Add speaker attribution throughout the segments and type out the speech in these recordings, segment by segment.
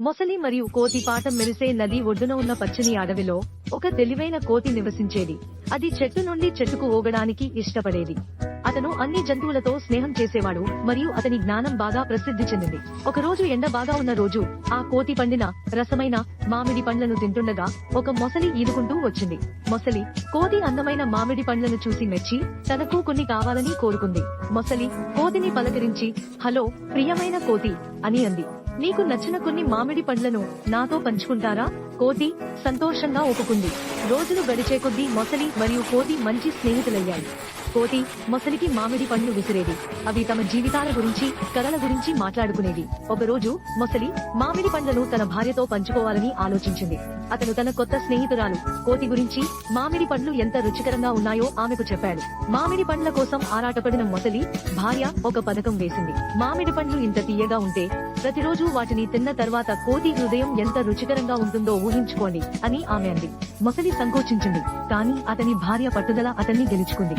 Speaker 1: మొసలి మరియు కోతి పాఠం మెరిసే నది ఒడ్డున ఉన్న పచ్చని అడవిలో ఒక తెలివైన కోతి నివసించేది. అది చెట్టు నుండి చెట్టుకు ఊగడానికి ఇష్టపడేది. అతను అన్ని జంతువులతో స్నేహం చేసేవాడు మరియు అతని జ్ఞానం బాగా ప్రసిద్ధి చెందింది. ఒక రోజు ఎండ బాగా ఉన్న రోజు ఆ కోతి పండిన రసమైన మామిడి పండ్లను తింటుండగా ఒక మొసలి ఈదుకుంటూ వచ్చింది. మొసలి కోతి అందమైన మామిడి పండ్లను చూసి మెచ్చి తనకు కొన్ని కావాలని కోరుకుంది. మొసలి కోతిని పలకరించి, "హలో ప్రియమైన కోతి" అని అంది. "నీకు నచ్చిన కొన్ని మామిడి పండ్లను నాతో పంచుకుంటారా?" కోతి సంతోషంగా ఒప్పుకుంది. రోజులు గడిచే కొద్దీ మొసలి మరియు కోతి మంచి స్నేహితులయ్యాయి. కోతి మొసలికి మామిడి పండ్లు విసిరేది. అవి తమ జీవితాల గురించి, కలల గురించి మాట్లాడుకునేది. ఒకరోజు మొసలి మామిడి పండ్లను తన భార్యతో పంచుకోవాలని ఆలోచించింది. అతను తన కొత్త స్నేహితురాలు కోతి గురించి మామిడి పండ్లు ఎంత రుచికరంగా ఉన్నాయో ఆమెకు చెప్పాడు. మామిడి పండ్ల కోసం ఆరాటపడిన మొసలి భార్య ఒక పథకం వేసింది. మామిడి పండ్లు ఇంత తీయగా ఉంటే ప్రతిరోజు వాటిని తిన్న తర్వాత కోతి హృదయం ఎంత రుచికరంగా ఉంటుందో ఊహించుకోండి అని ఆమె అంది. మొసలి సంకోచించింది, కానీ అతని భార్య పట్టుదల అతన్ని గెలుచుకుంది.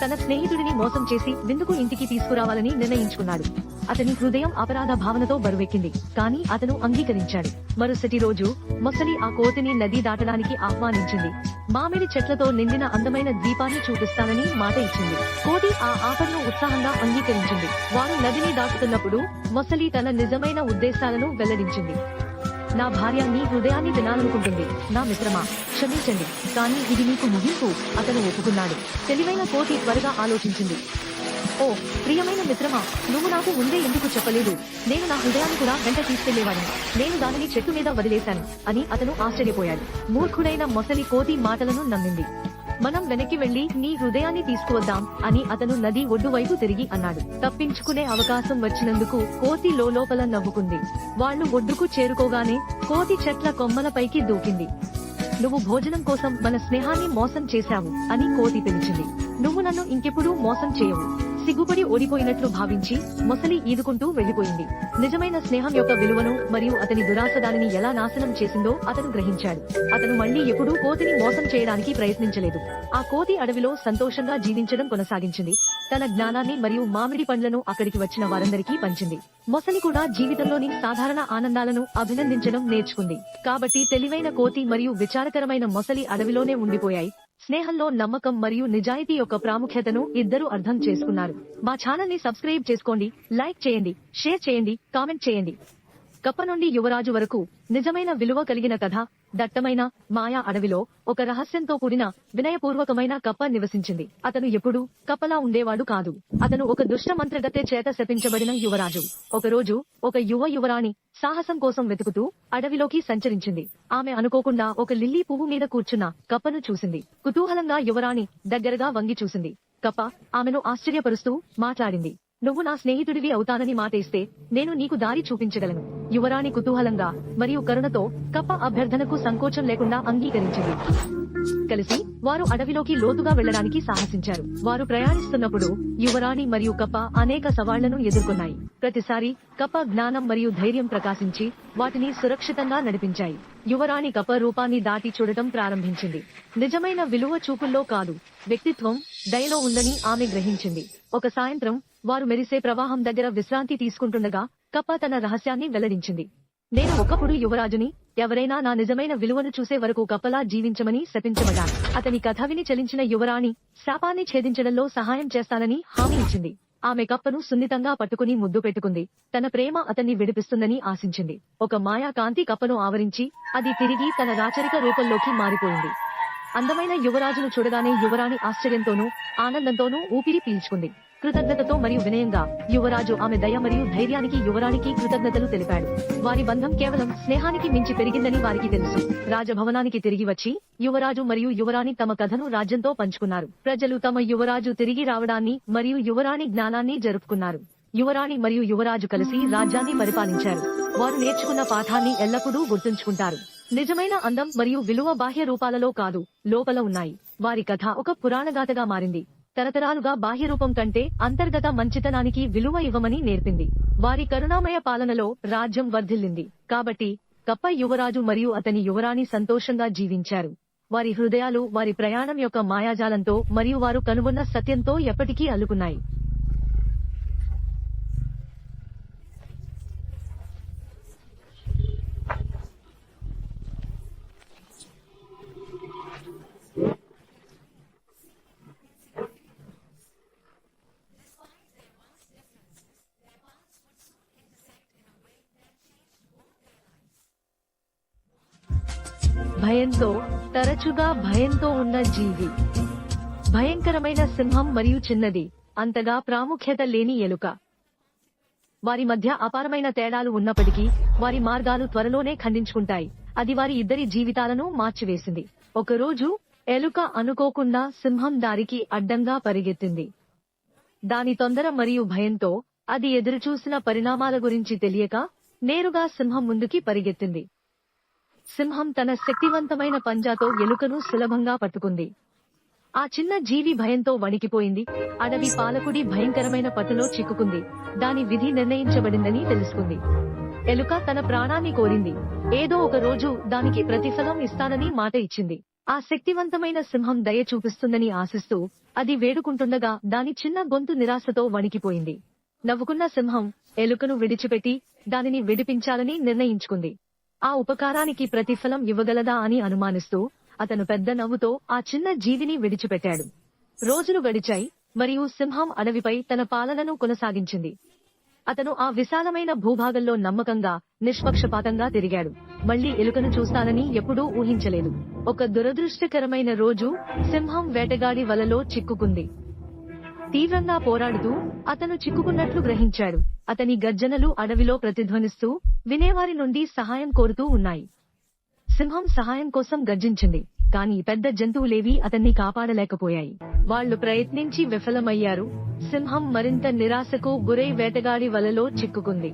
Speaker 1: తన స్నేహితుడిని మోసం చేసి విందుకు ఇంటికి తీసుకురావాలని నిర్ణయించుకున్నాడు. అతని హృదయం అపరాధ భావనతో బరువెక్కింది, కానీ అతను అంగీకరించాడు. మరుసటి రోజు మొసలి ఆ కోతిని నది దాటడానికి ఆహ్వానించింది. మామిడి చెట్లతో నిండిన అందమైన ద్వీపాన్ని చూపిస్తానని మాట ఇచ్చింది. కోతి ఆ ఆఫర్ను ఉత్సాహంగా అంగీకరించింది. వారు నదిని దాటుతున్నప్పుడు మొసలి తన నిజమైన ఉద్దేశాలను వెల్లడించింది. "నా భార్య నీ హృదయాన్ని తినాలనుకుంటుంది నా మిత్రమా, క్షమించండి, కానీ ఇది నీకు ముగింపు" అతను ఒప్పుకున్నాడు. తెలివైన కోతి త్వరగా ఆలోచించింది. "ఓ ప్రియమైన మిత్రమా, నువ్వు నాకు ముందే ఎందుకు చెప్పలేదు? నేను నా హృదయాన్ని కూడా వెంట తీసుకెళ్లేవాడిని. నేను దానిని చెట్టు మీద వదిలేశాను" అని అతను ఆశ్చర్యపోయాడు. మూర్ఖుడైన మొసలి కోతి మాటలను నమ్మింది. "మనం వెనక్కి వెళ్లి నీ హృదయాన్ని తీసుకువద్దాం" అని అతను నది ఒడ్డు వైపు తిరిగి అన్నాడు. తప్పించుకునే అవకాశం వచ్చినందుకు కోతి లోపల నవ్వుకుంది. వాళ్లు ఒడ్డుకు చేరుకోగానే కోతి చెట్ల కొమ్మలపైకి దూకింది. "నువ్వు భోజనం కోసం మన స్నేహాన్ని మోసం చేశావు" అని కోతి పిలిచింది. "నువ్వు నన్ను ఇంకెప్పుడూ మోసం చేయవు." సిగ్గుపడి ఓడిపోయినట్లు భావించి మొసలి ఈదుకుంటూ వెళ్లిపోయింది. నిజమైన స్నేహం యొక్క విలువను మరియు అతని దురాశ దానిని ఎలా నాశనం చేసిందో అతను గ్రహించాడు. అతను మళ్లీ ఎప్పుడూ కోతిని మోసం చేయడానికి ప్రయత్నించలేదు. ఆ కోతి అడవిలో సంతోషంగా జీవించడం కొనసాగించింది. తన జ్ఞానాన్ని మరియు మామిడి పండ్లను అక్కడికి వచ్చిన వారందరికీ పంచింది. మొసలి కూడా జీవితంలోని సాధారణ ఆనందాలను అభినందించడం నేర్చుకుంది. కాబట్టి తెలివైన కోతి మరియు విచారకరమైన మొసలి అడవిలోనే ఉండిపోయాయి. స్నేహంలో నమ్మకం మరియు నిజాయితీ యొక్క ప్రాముఖ్యతను ఇద్దరు అర్థం చేసుకున్నారు. మా ఛానల్ ని సబ్స్క్రైబ్ చేసుకోండి, లైక్ చేయండి, షేర్ చేయండి, కామెంట్ చేయండి. కప్ప నుండి యువరాజు వరకు నిజమైన విలువ కలిగిన కథ. దట్టమైన మాయా అడవిలో ఒక రహస్యంతో కూడిన వినయపూర్వకమైన కప్ప నివసించింది. అతను ఎప్పుడూ కప్పలా ఉండేవాడు కాదు. అతను ఒక దుష్ట మంత్రగత్తె చేత శపించబడిన యువరాజు. ఒకరోజు ఒక యువరాణి సాహసం కోసం వెతుకుతూ అడవిలోకి సంచరించింది. ఆమె అనుకోకుండా ఒక లిల్లీ పువ్వు మీద కూర్చున్న కప్పను చూసింది. కుతూహలంగా యువరాణి దగ్గరగా వంగి చూసింది. కప్ప ఆమెను ఆశ్చర్యపరుస్తూ మాట్లాడింది. "నువ్వు నా స్నేహితుడివి అవుతానని మాటేస్తే నేను నీకు దారి చూపించగలను." యువరాణి కుతూహలంగా మరియు కరుణతో కప్ప అభ్యర్థనకు సంకోచం లేకుండా అంగీకరించింది. కలిసి వారు అడవిలోకి లోతుగా వెళ్లడానికి సాహసించారు. వారు ప్రయాణిస్తున్నప్పుడు యువరాణి మరియు కప్ప అనేక సవాళ్లను ఎదుర్కొన్నాయి. ప్రతిసారి కప్ప జ్ఞానం మరియు ధైర్యం ప్రకాశించి వాటిని సురక్షితంగా నడిపించాయి. యువరాణి కప్ప రూపాన్ని దాటి చూడటం ప్రారంభించింది. నిజమైన విలువ చూపుల్లో కాదు, వ్యక్తిత్వం, దయలో ఉందని ఆమె గ్రహించింది. ఒక సాయంత్రం వారు మెరిసే ప్రవాహం దగ్గర విశ్రాంతి తీసుకుంటుండగా కప్ప తన రహస్యాన్ని వెల్లడించింది. "నేను ఒకప్పుడు యువరాజుని. ఎవరైనా నా నిజమైన విలువను చూసే వరకు కప్పలా జీవించమని శపించబడ్డాను." అతని కథ విని చలించిన యువరాణి శాపాన్ని ఛేదించడంలో సహాయం చేస్తానని హామీ ఇచ్చింది. ఆమె కప్పను సున్నితంగా పట్టుకుని ముద్దు పెట్టుకుంది. తన ప్రేమ అతన్ని విడిపిస్తుందని ఆశించింది. ఒక మాయా కాంతి కప్పను ఆవరించి అది తిరిగి తన రాచరిక రూపంలోకి మారిపోయింది. అందమైన యువరాజును చూడగానే యువరాణి ఆశ్చర్యంతోనూ ఆనందంతోనూ ఊపిరి పీల్చుకుంది. కృతజ్ఞతతో మరియు వినయంగా యువరాజు ఆమె దయ మరియు ధైర్యానికి యువరాణికి కృతజ్ఞతలు తెలిపాడు. వారి బంధం కేవలం స్నేహానికి మించి పెరిగిందని వారికి తెలుసు. రాజభవనానికి తిరిగి వచ్చి యువరాజు మరియు యువరాణి తమ కథను రాజ్యంతో పంచుకున్నారు. ప్రజలు తమ యువరాజు తిరిగి రావడాన్ని మరియు యువరాణి జ్ఞానాన్ని జరుపుకున్నారు. యువరాణి మరియు యువరాజు కలిసి రాజ్యాన్ని పరిపాలించారు. వారు నేర్చుకున్న పాఠాన్ని ఎల్లప్పుడూ గుర్తుంచుకుంటారు. నిజమైన అందం మరియు విలువ బాహ్య రూపాలలో కాదు, లోపల ఉన్నాయి. వారి కథ ఒక పురాణగాథగా మారింది. తరతరాలుగా బాహ్య రూపం కంటే అంతర్గత మంచితనానికి విలువ ఇవ్వమని నేర్పింది. వారి కరుణామయ పాలనలో రాజ్యం వర్ధిల్లింది. కాబట్టి కప్ప యువరాజు మరియు అతని యువరాణి సంతోషంగా జీవించారు. వారి హృదయాలు వారి ప్రయాణం యొక్క మాయాజాలంతో మరియు వారు కనుగొన్న సత్యంతో ఎప్పటికీ అల్లుకున్నాయి. భయంతో, తరచుగా భయంతో ఉన్న జీవి. భయంకరమైన సింహం మరియు చిన్నది, అంతగా ప్రాముఖ్యత లేని ఎలుక. వారి మధ్య అపారమైన తేడాలు ఉన్నప్పటికీ వారి మార్గాలు త్వరలోనే ఖండించుకుంటాయి. అది వారి ఇద్దరి జీవితాలను మార్చివేసింది. ఒకరోజు ఎలుక అనుకోకుండా సింహం దారికి అడ్డంగా పరిగెత్తింది. దాని తొందర మరియు భయంతో అది ఎదురుచూసిన పరిణామాల గురించి తెలియక నేరుగా సింహం ముందుకి పరిగెత్తింది. సింహం తన శక్తివంతమైన పంజాతో ఎలుకను సులభంగా పట్టుకుంది. ఆ చిన్న జీవి భయంతో వణికిపోయింది. అడవి పాలకుడి భయంకరమైన పట్టులో చిక్కుకుంది. దాని విధి నిర్ణయించబడిందని తెలుసుకుంది. ఎలుక తన ప్రాణాన్ని కోరింది. ఏదో ఒక రోజు దానికి ప్రతిఫలం ఇస్తానని మాట ఇచ్చింది. ఆ శక్తివంతమైన సింహం దయ చూపిస్తుందని ఆశిస్తూ అది వేడుకుంటుండగా దాని చిన్న గొంతు నిరాశతో వణికిపోయింది. నవ్వుకున్న సింహం ఎలుకను విడిచిపెట్టి దానిని విడిపించాలని నిర్ణయించుకుంది. ఆ ఉపకారానికి ప్రతిఫలం ఇవ్వగలదా అని అనుమానిస్తూ అతను పెద్ద నవ్వుతో ఆ చిన్న జీవిని విడిచిపెట్టాడు. రోజులు గడిచాయి మరియు సింహం అడవిపై తన పాలనను కొనసాగించింది. అతను ఆ విశాలమైన భూభాగంలో నమ్మకంగా, నిష్పక్షపాతంగా తిరిగాడు. మళ్లీ ఎలుకను చూస్తానని ఎప్పుడూ ఊహించలేదు. ఒక దురదృష్టకరమైన రోజు సింహం వేటగాడి వలలో చిక్కుకుంది. తీవ్రంగా పోరాడుతూ అతను చిక్కుకున్నట్లు గ్రహించాడు. అతని గర్జనలు అడవిలో ప్రతిధ్వనిస్తూ వినేవారి నుండి సహాయం కోరుతూ ఉన్నాయి. సింహం సహాయం కోసం గర్జించింది, కానీ పెద్ద జంతువులేవీ అతన్ని కాపాడలేకపోయాయి. వాళ్లు ప్రయత్నించి విఫలమయ్యారు. సింహం మరింత నిరాశకు గురై వేటగాడి వలలో చిక్కుకుంది.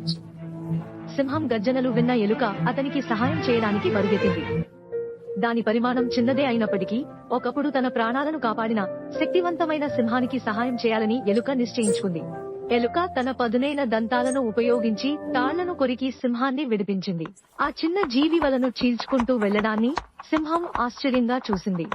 Speaker 1: సింహం గర్జనలు విన్న ఎలుక అతనికి సహాయం చేయడానికి పరిగెత్తింది. దాని పరిమాణం చిన్నదే అయినప్పటికీ ఒకప్పుడు తన ప్రాణాలను కాపాడిన శక్తివంతమైన సింహానికి సహాయం చేయాలని ఎలుక నిశ్చయించుకుంది. ఎలుక తన పదునైన దంతాలను ఉపయోగించి తాళ్లను కొరికి సింహాన్ని విడిపించింది. ఆ చిన్న జీవి వలను చీల్చుకుంటూ వెళ్లడాన్ని సింహం ఆశ్చర్యంగా చూసింది.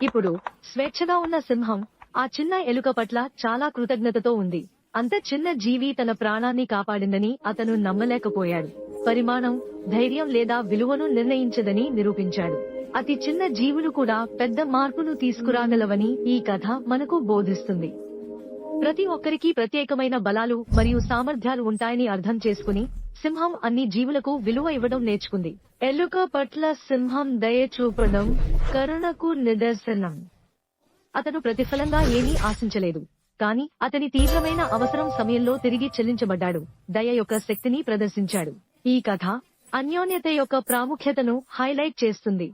Speaker 1: ఇప్పుడు స్వేచ్ఛగా ఉన్న సింహం ఆ చిన్న ఎలుక పట్ల చాలా కృతజ్ఞతతో ఉంది. అంత చిన్న జీవి తన ప్రాణాన్ని కాపాడిందని అతను నమ్మలేకపోయాడు. పరిమాణం ధైర్యం లేదా విలువను నిర్ణయించదని నిరూపించాడు. అతి చిన్న జీవులు కూడా పెద్ద మార్పును తీసుకురాగలవని ఈ కథ మనకు బోధిస్తుంది. ప్రతి ఒక్కరికి ప్రత్యేకమైన బలాలు మరియు సామర్థ్యాలు ఉంటాయని అర్థం చేసుకుని సింహం అన్ని జీవులకు విలువ ఇవ్వడం నేర్చుకుంది. ఎలుక పట్ల సింహం దయ చూపడం కరుణకు నిదర్శనం. అతను ప్రతిఫలంగా ఏమీ ఆశించలేదు, కానీ అతని తీవ్రమైన అవసరం సమయంలో తిరిగి చెల్లించబడ్డాడు. దయ యొక్క శక్తిని ప్రదర్శించాడు. ఈ కథ అన్యోన్యత యొక్క ప్రాముఖ్యతను హైలైట్ చేస్తుంది.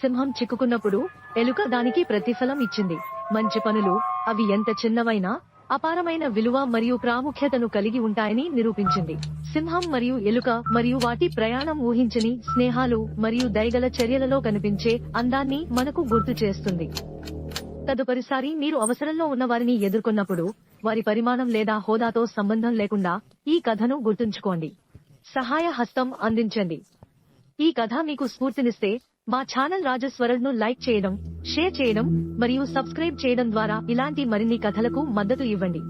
Speaker 1: సింహం చిక్కుకున్నప్పుడు ఎలుక దానికి ప్రతిఫలం ఇచ్చింది. మంచి పనులు, అవి ఎంత చిన్నవైనా, అపారమైన విలువ మరియు ప్రాముఖ్యతను కలిగి ఉంటాయని నిరూపించింది. సింహం మరియు ఎలుక మరియు వాటి ప్రయాణం ఊహించని స్నేహాలు మరియు దయగల చర్యలలో కనిపించే అందాన్ని మనకు గుర్తు చేస్తుంది. తదుపరిసారి మీరు అవసరంలో ఉన్న వారిని ఎదుర్కొన్నప్పుడు వారి పరిమాణం లేదా హోదాతో సంబంధం లేకుండా ఈ కథను గుర్తుంచుకోండి. సహాయ హస్తం అందించండి. ఈ కథ మీకు స్ఫూర్తినిస్తే మా ఛానల్ రాజస్వరల్డ్ ను లైక్ చేయడం, షేర్ చేయడం మరియు సబ్స్క్రైబ్ చేయడం ద్వారా ఇలాంటి మరిన్ని కథలకు మద్దతు ఇవ్వండి.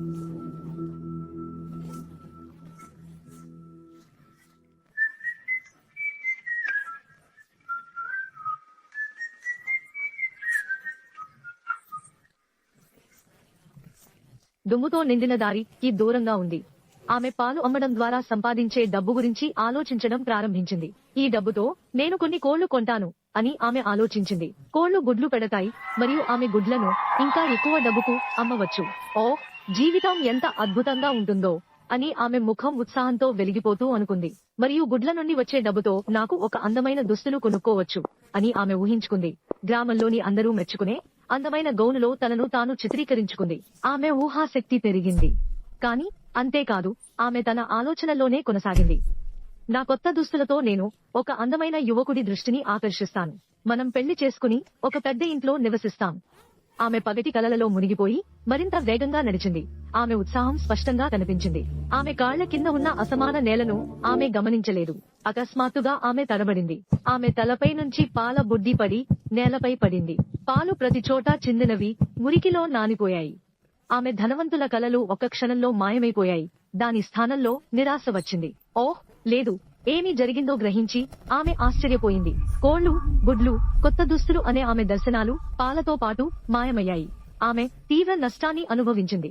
Speaker 1: దుమ్ముతో నిండిన దారికి దూరంగా ఉంది. ఆమె పాలు అమ్మడం ద్వారా సంపాదించే డబ్బు గురించి ఆలోచించడం ప్రారంభించింది. ఈ డబ్బుతో నేను కొన్ని కోళ్లు కొంటాను అని ఆమె ఆలోచించింది. కోళ్లు గుడ్లు పెడతాయి మరియు ఆమె గుడ్లను ఇంకా ఎక్కువ డబ్బుకు అమ్మవచ్చు. ఓ, జీవితం ఎంత అద్భుతంగా ఉంటుందో అని ఆమె ముఖం ఉత్సాహంతో వెలిగిపోతూ అనుకుంది. మరియు గుడ్ల నుండి వచ్చే డబ్బుతో నాకు ఒక అందమైన దుస్తులు కొనుక్కోవచ్చు అని ఆమె ఊహించుకుంది. గ్రామంలోని అందరూ మెచ్చుకునే అందమైన గౌనులో తనను తాను చిత్రీకరించుకుంది. ఆమె ఊహాశక్తి పెరిగింది. కానీ అంతేకాదు, ఆమె తన ఆలోచనలోనే కొనసాగింది. నా కొత్త దుస్తులతో నేను ఒక అందమైన యువకుడి దృష్టిని ఆకర్షిస్తాను. మనం పెళ్లి చేసుకుని ఒక పెద్ద ఇంట్లో నివసిస్తాం. ఆమె పగటి కలలలో మునిగిపోయి మరింత వేగంగా నడిచింది. ఆమె ఉత్సాహం స్పష్టంగా కనిపించింది. ఆమె కాళ్ల కింద ఉన్న అసమాన నేలను ఆమె గమనించలేదు. అకస్మాత్తుగా ఆమె తడబడింది. ఆమె తలపై నుంచి పాల బుడ్డి పడి నేలపై పడింది. పాలు ప్రతి చోటా చిందినవి, మురికిలో నానిపోయాయి. ఆమె ధనవంతుల కలలు ఒక్క క్షణంలో మాయమైపోయాయి. దాని స్థానంలో నిరాశ వచ్చింది. ఓహ్ లేదు, ఏమి జరిగిందో గ్రహించి ఆమె ఆశ్చర్యపోయింది. కోళ్లు, గుడ్లు, కొత్త దుస్తులు అనే ఆమె దర్శనాలు పాలతో పాటు మాయమయ్యాయి. ఆమె తీవ్ర నష్టాన్ని అనుభవించింది.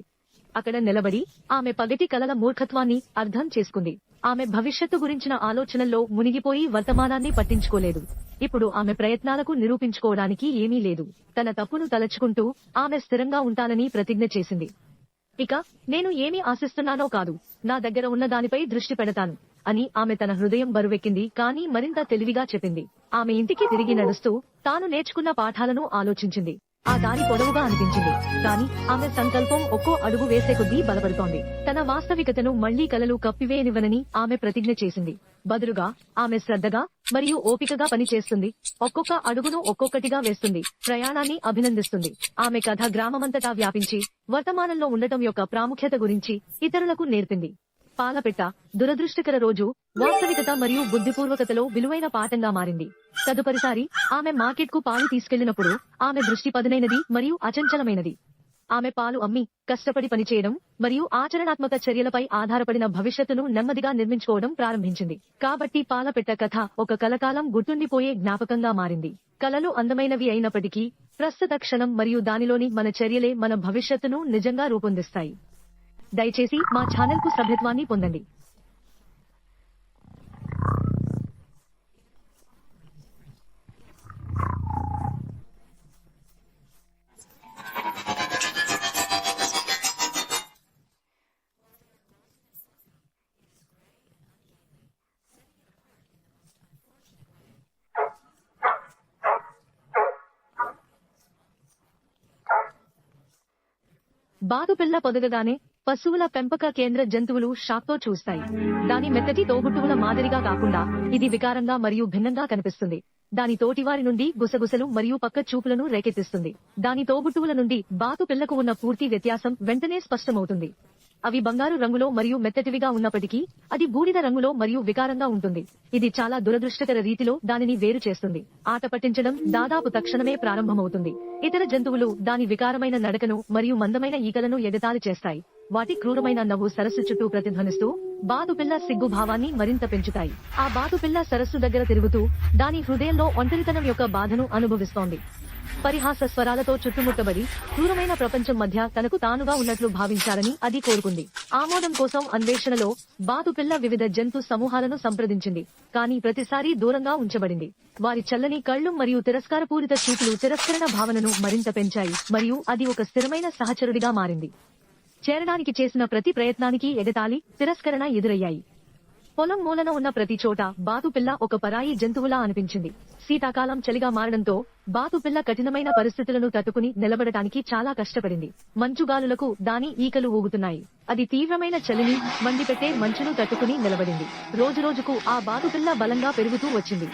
Speaker 1: అక్కడ నిలబడి ఆమె పగటి కలల మూర్ఖత్వాన్ని అర్థం చేసుకుంది. ఆమె భవిష్యత్తు గురించిన ఆలోచనల్లో మునిగిపోయి వర్తమానాన్ని పట్టించుకోలేదు. ఇప్పుడు ఆమె ప్రయత్నాలకు నిరూపించుకోవడానికి ఏమీ లేదు. తన తప్పును తలచుకుంటూ ఆమె స్థిరంగా ఉంటానని ప్రతిజ్ఞ చేసింది. ఇక నేను ఏమి ఆశిస్తున్నానో కాదు, నా దగ్గర ఉన్న దానిపై దృష్టి పెడతాను అని ఆమె తన హృదయం బరువెక్కింది. కానీ మరింత తెలివిగా చెప్పింది. ఆమె ఇంటికి తిరిగి నడుస్తూ తాను నేర్చుకున్న పాఠాలను ఆలోచించింది. ఆ దారి పొడవుగా అనిపించింది, కానీ ఆమె సంకల్పం ఒక్కో అడుగు వేసే కొద్దీ బలపడుతోంది. తన వాస్తవికతను మళ్లీ కలలు కప్పివేయనివ్వనని ఆమె ప్రతిజ్ఞ చేసింది. బదులుగా ఆమె శ్రద్ధగా మరియు ఓపికగా పనిచేస్తుంది. ఒక్కొక్క అడుగును ఒక్కొక్కటిగా వేస్తుంది. ప్రయాణాన్ని అభినందిస్తుంది. ఆమె కథ గ్రామమంతటా వ్యాపించి వర్తమానంలో ఉండటం యొక్క ప్రాముఖ్యత గురించి ఇతరులకు నేర్పింది. పాలపెట్ట దురదృష్టకర రోజు వాస్తవికత మరియు బుద్ధిపూర్వకతలో విలువైన పాఠంగా మారింది. తదుపరిసారి ఆమె మార్కెట్కు పాలు తీసుకెళ్లినప్పుడు ఆమె దృష్టి పదునైనది మరియు అచంచలమైనది. ఆమె పాలు అమ్మి కష్టపడి పనిచేయడం మరియు ఆచరణాత్మక చర్యలపై ఆధారపడిన భవిష్యత్తును నెమ్మదిగా నిర్మించుకోవడం ప్రారంభించింది. కాబట్టి పాలపెట్ట కథ ఒక కలకాలం గుర్తుండిపోయే జ్ఞాపకంగా మారింది. కలలు అందమైనవి అయినప్పటికీ ప్రస్తుత క్షణం మరియు దానిలోని మన చర్యలే మన భవిష్యత్తును నిజంగా రూపొందిస్తాయి. దయచేసి మా ఛానల్ కు సభ్యత్వాన్ని పొందండి. బాతుపిల్ల పొదగగానే పశువుల పెంపక కేంద్ర జంతువులు షాక్తో చూస్తాయి. దాని మెత్తటి తోబుట్టువుల మాదిరిగా కాకుండా ఇది వికారంగా మరియు భిన్నంగా కనిపిస్తుంది. దాని తోటివారి నుండి గుసగుసలు మరియు పక్క చూపులను రేకెత్తిస్తుంది. దాని తోబుట్టువుల నుండి బాతు పిల్లకు ఉన్న పూర్తి వ్యత్యాసం వెంటనే స్పష్టమవుతుంది. అవి బంగారు రంగులో మరియు మెత్తటివిగా ఉన్నప్పటికీ అది బూడిద రంగులో మరియు వికారంగా ఉంటుంది. ఇది చాలా దురదృష్టకర రీతిలో దానిని వేరు చేస్తుంది. ఆట పట్టించడం దాదాపు తక్షణమే ప్రారంభమవుతుంది. ఇతర జంతువులు దాని వికారమైన నడకను మరియు మందమైన ఈకలను ఎగతాళి చేస్తాయి. వాటి క్రూరమైన నవ్వు సరస్సు చుట్టూ ప్రతిధ్వనిస్తూ బాతుపిల్ల సిగ్గు భావాన్ని మరింత పెంచుతాయి. ఆ బాతుపిల్ల సరస్సు దగ్గర తిరుగుతూ దాని హృదయంలో ఒంటరితనం యొక్క బాధను అనుభవిస్తోంది. పరిహాస స్వరాలతో చుట్టుముట్టబడి క్రూరమైన ప్రపంచం మధ్య తనకు తానుగా ఉన్నట్లు భావించాలని అది కోరుకుంది. ఆమోదం కోసం అన్వేషణలో బాతుపిల్ల వివిధ జంతు సమూహాలను సంప్రదించింది, కానీ ప్రతిసారి దూరంగా ఉంచబడింది. వారి చల్లని కళ్లు మరియు తిరస్కారపూరిత చూపులు తిరస్కరణ భావనను మరింత పెంచాయి మరియు అది ఒక స్థిరమైన సహచరుడిగా మారింది. చేరడానికి చేసిన ప్రతి ప్రయత్నానికి ఎగతాళి, తిరస్కరణ ఎదురయ్యాయి. పొలం మూలన ఉన్న ప్రతి చోట బాతుపిల్ల ఒక పరాయి జంతువులా అనిపించింది. శీతాకాలం చలిగా మారడంతో బాతుపిల్ల కఠినమైన పరిస్థితులను తట్టుకుని నిలబడటానికి చాలా కష్టపడింది. మంచుగాలులకు దాని ఈకలు ఊగుతున్నాయి. అది తీవ్రమైన చలిని, మండిపెట్టే మంచును తట్టుకుని నిలబడింది. రోజురోజుకు ఆ బాతుపిల్ల బలంగా పెరుగుతూ వచ్చింది.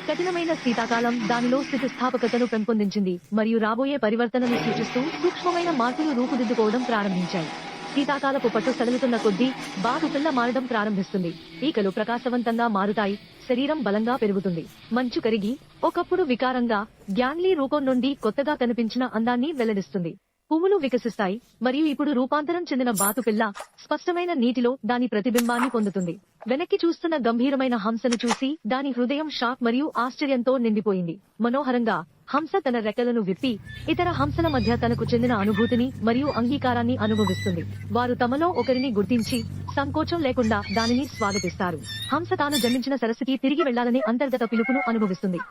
Speaker 1: కఠినమైన శీతాకాలం దానిలో స్థితిస్థాపకతను పెంపొందించింది మరియు రాబోయే పరివర్తనను సూచిస్తూ సూక్ష్మమైన మార్పులు రూపుదిద్దుకోవడం ప్రారంభించాయి. శీతాకాలపు పట్టు సడలుతున్న కొద్దీ బాతుపిల్ల మారడం ప్రారంభిస్తుంది. ఈకలు ప్రకాశవంతంగా మారుతాయి. శరీరం బలంగా పెరుగుతుంది. మంచు కరిగి ఒకప్పుడు వికారంగా గ్యాంగ్లీ రూపం నుండి కొత్తగా కనిపించిన అందాన్ని వెల్లడిస్తుంది. పువ్వులు వికసిస్తాయి మరియు ఇప్పుడు రూపాంతరం చెందిన బాతుపిల్ల స్పష్టమైన నీటిలో దాని ప్రతిబింబాన్ని పొందుతుంది. వెనక్కి చూస్తున్న గంభీరమైన హంసను చూసి దాని హృదయం షాక్ మరియు ఆశ్చర్యంతో నిండిపోయింది. మనోహరంగా హంస తన రెక్కలను విప్పి ఇతర హంసల మధ్య తనకు చెందిన అనుభూతిని మరియు అంగీకారాన్ని అనుభవిస్తుంది. వారు తమలో ఒకరిని గుర్తించి సంకోచం లేకుండా దానిని స్వాగతిస్తారు. హంస తాను జన్మించిన సరస్సుకి తిరిగి వెళ్లాలనే అంతర్గత పిలుపును అనుభవిస్తుంది.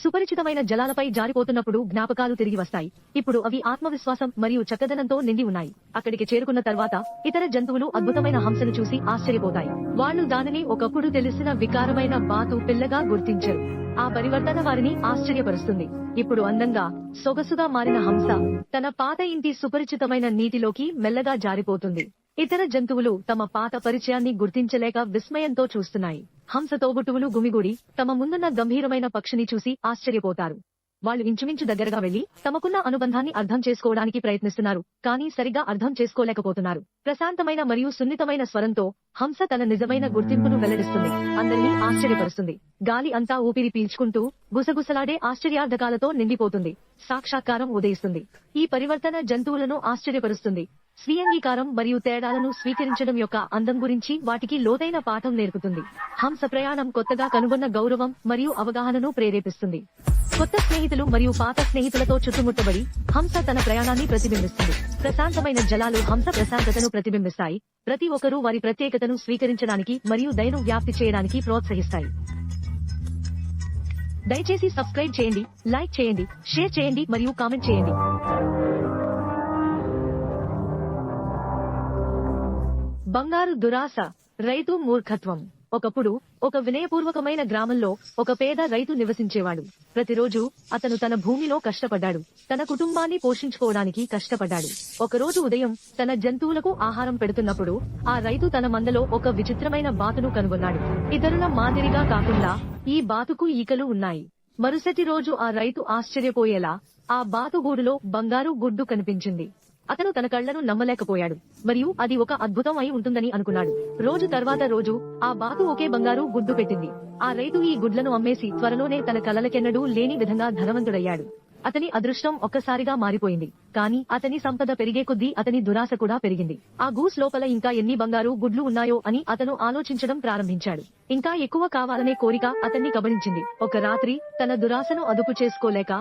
Speaker 1: సుపరిచితమైన జలాలపై జారిపోతున్నప్పుడు జ్ఞాపకాలు తిరిగి వస్తాయి. ఇప్పుడు అవి ఆత్మవిశ్వాసం మరియు చక్కదనంతో నిండి ఉన్నాయి. అక్కడికి చేరుకున్న తర్వాత ఇతర జంతువులు అద్భుతమైన హంసను చూసి ఆశ్చర్యపోతాయి. వాళ్ళు దానిని ఒకప్పుడు తెలిసిన వికారమైన బాతు పిల్లగా గుర్తించరు. ఆ పరివర్తన వారిని ఆశ్చర్యపరుస్తుంది. ఇప్పుడు అందంగా, సొగసుగా మారిన హంస తన పాత ఇంటి సుపరిచితమైన నీటిలోకి మెల్లగా జారిపోతుంది. ఇతర జంతువులు తమ పాత పరిచయాన్ని గుర్తించలేక విస్మయంతో చూస్తున్నాయి. హంస తోబుట్టువులు గుమిగూడి తమ ముందున్న గంభీరమైన పక్షిని చూసి ఆశ్చర్యపోతారు. వాళ్ళు ఇంచుమించు దగ్గరగా వెళ్లి తమకున్న అనుబంధాన్ని అర్థం చేసుకోవడానికి ప్రయత్నిస్తున్నారు, కానీ సరిగా అర్థం చేసుకోలేకపోతున్నారు. ప్రశాంతమైన మరియు సున్నితమైన స్వరంతో హంస తన నిజమైన గుర్తింపును వెల్లడిస్తుంది. అందరినీ ఆశ్చర్యపరుస్తుంది. గాలి అంతా ఊపిరి పీల్చుకుంటూ గుసగుసలాడే ఆశ్చర్యార్థకాలతో నిండిపోతుంది. సాక్షాత్కారం ఉదయిస్తుంది. ఈ పరివర్తన జంతువులను ఆశ్చర్యపరుస్తుంది. స్వీయంగీకారం మరియు తేడాలను స్వీకరించడం యొక్క అందం గురించి వాటికి లోతైన పాఠం నేర్పుతుంది. హంస ప్రయాణం కొత్తగా కనుగొన్న గౌరవం మరియు అవగాహనను ప్రేరేపిస్తుంది. కొత్త స్నేహితులు మరియు పాత స్నేహితులతో చుట్టుముట్టబడి హంస తన ప్రయాణాన్ని ప్రతిబింబిస్తుంది. ప్రశాంతమైన జలాలు హంస ప్రశాంతతను ప్రతిబింబిస్తాయి. ప్రతి ఒక్కరూ వారి ప్రత్యేకతను స్వీకరించడానికి మరియు దయను వ్యాప్తి చేయడానికి ప్రోత్సహిస్తాయి. దయచేసి సబ్స్క్రైబ్ చేయండి, లైక్ చేయండి, షేర్ చేయండి మరియు కామెంట్ చేయండి. బంగారు దురాశ, రైతు మూర్ఖత్వం. ఒకప్పుడు ఒక వినయపూర్వకమైన గ్రామంలో ఒక పేద రైతు నివసించేవాడు. ప్రతిరోజు అతను తన భూమిలో కష్టపడ్డాడు. తన కుటుంబాన్ని పోషించుకోవడానికి కష్టపడ్డాడు. ఒకరోజు ఉదయం తన జంతువులకు ఆహారం పెడుతున్నప్పుడు ఆ రైతు తన మందలో ఒక విచిత్రమైన బాతును కనుగొన్నాడు. ఇతరుల మాదిరిగా కాకుండా ఈ బాతుకు ఈకలు ఉన్నాయి. మరుసటి రోజు ఆ రైతు ఆశ్చర్యపోయేలా ఆ బాతు గూడులో బంగారు గుడ్డు కనిపించింది. అతను తన కళ్లను నమ్మలేకపోయాడు మరియు అది ఒక అద్భుతం అయి ఉంటుందని అనుకున్నాడు. రోజు తర్వాత రోజు ఆ బాతు ఒకే బంగారు గుడ్డు పెట్టింది. ఆ రైతు ఈ గుడ్లను అమ్మేసి త్వరలోనే తన కలలకెన్నడూ లేని విధంగా ధనవంతుడయ్యాడు. అతని అదృష్టం ఒక్కసారిగా మారిపోయింది. కానీ అతని సంపద పెరిగే కొద్దీ అతని దురాశ కూడా పెరిగింది. ఆ గూస్ లోపల ఇంకా ఎన్ని బంగారు గుడ్లు ఉన్నాయో అని అతను ఆలోచించడం ప్రారంభించాడు. ఇంకా ఎక్కువ కావాలనే కోరిక అతన్ని కబళించింది. ఒక రాత్రి తన దురాశను అదుపు చేసుకోలేక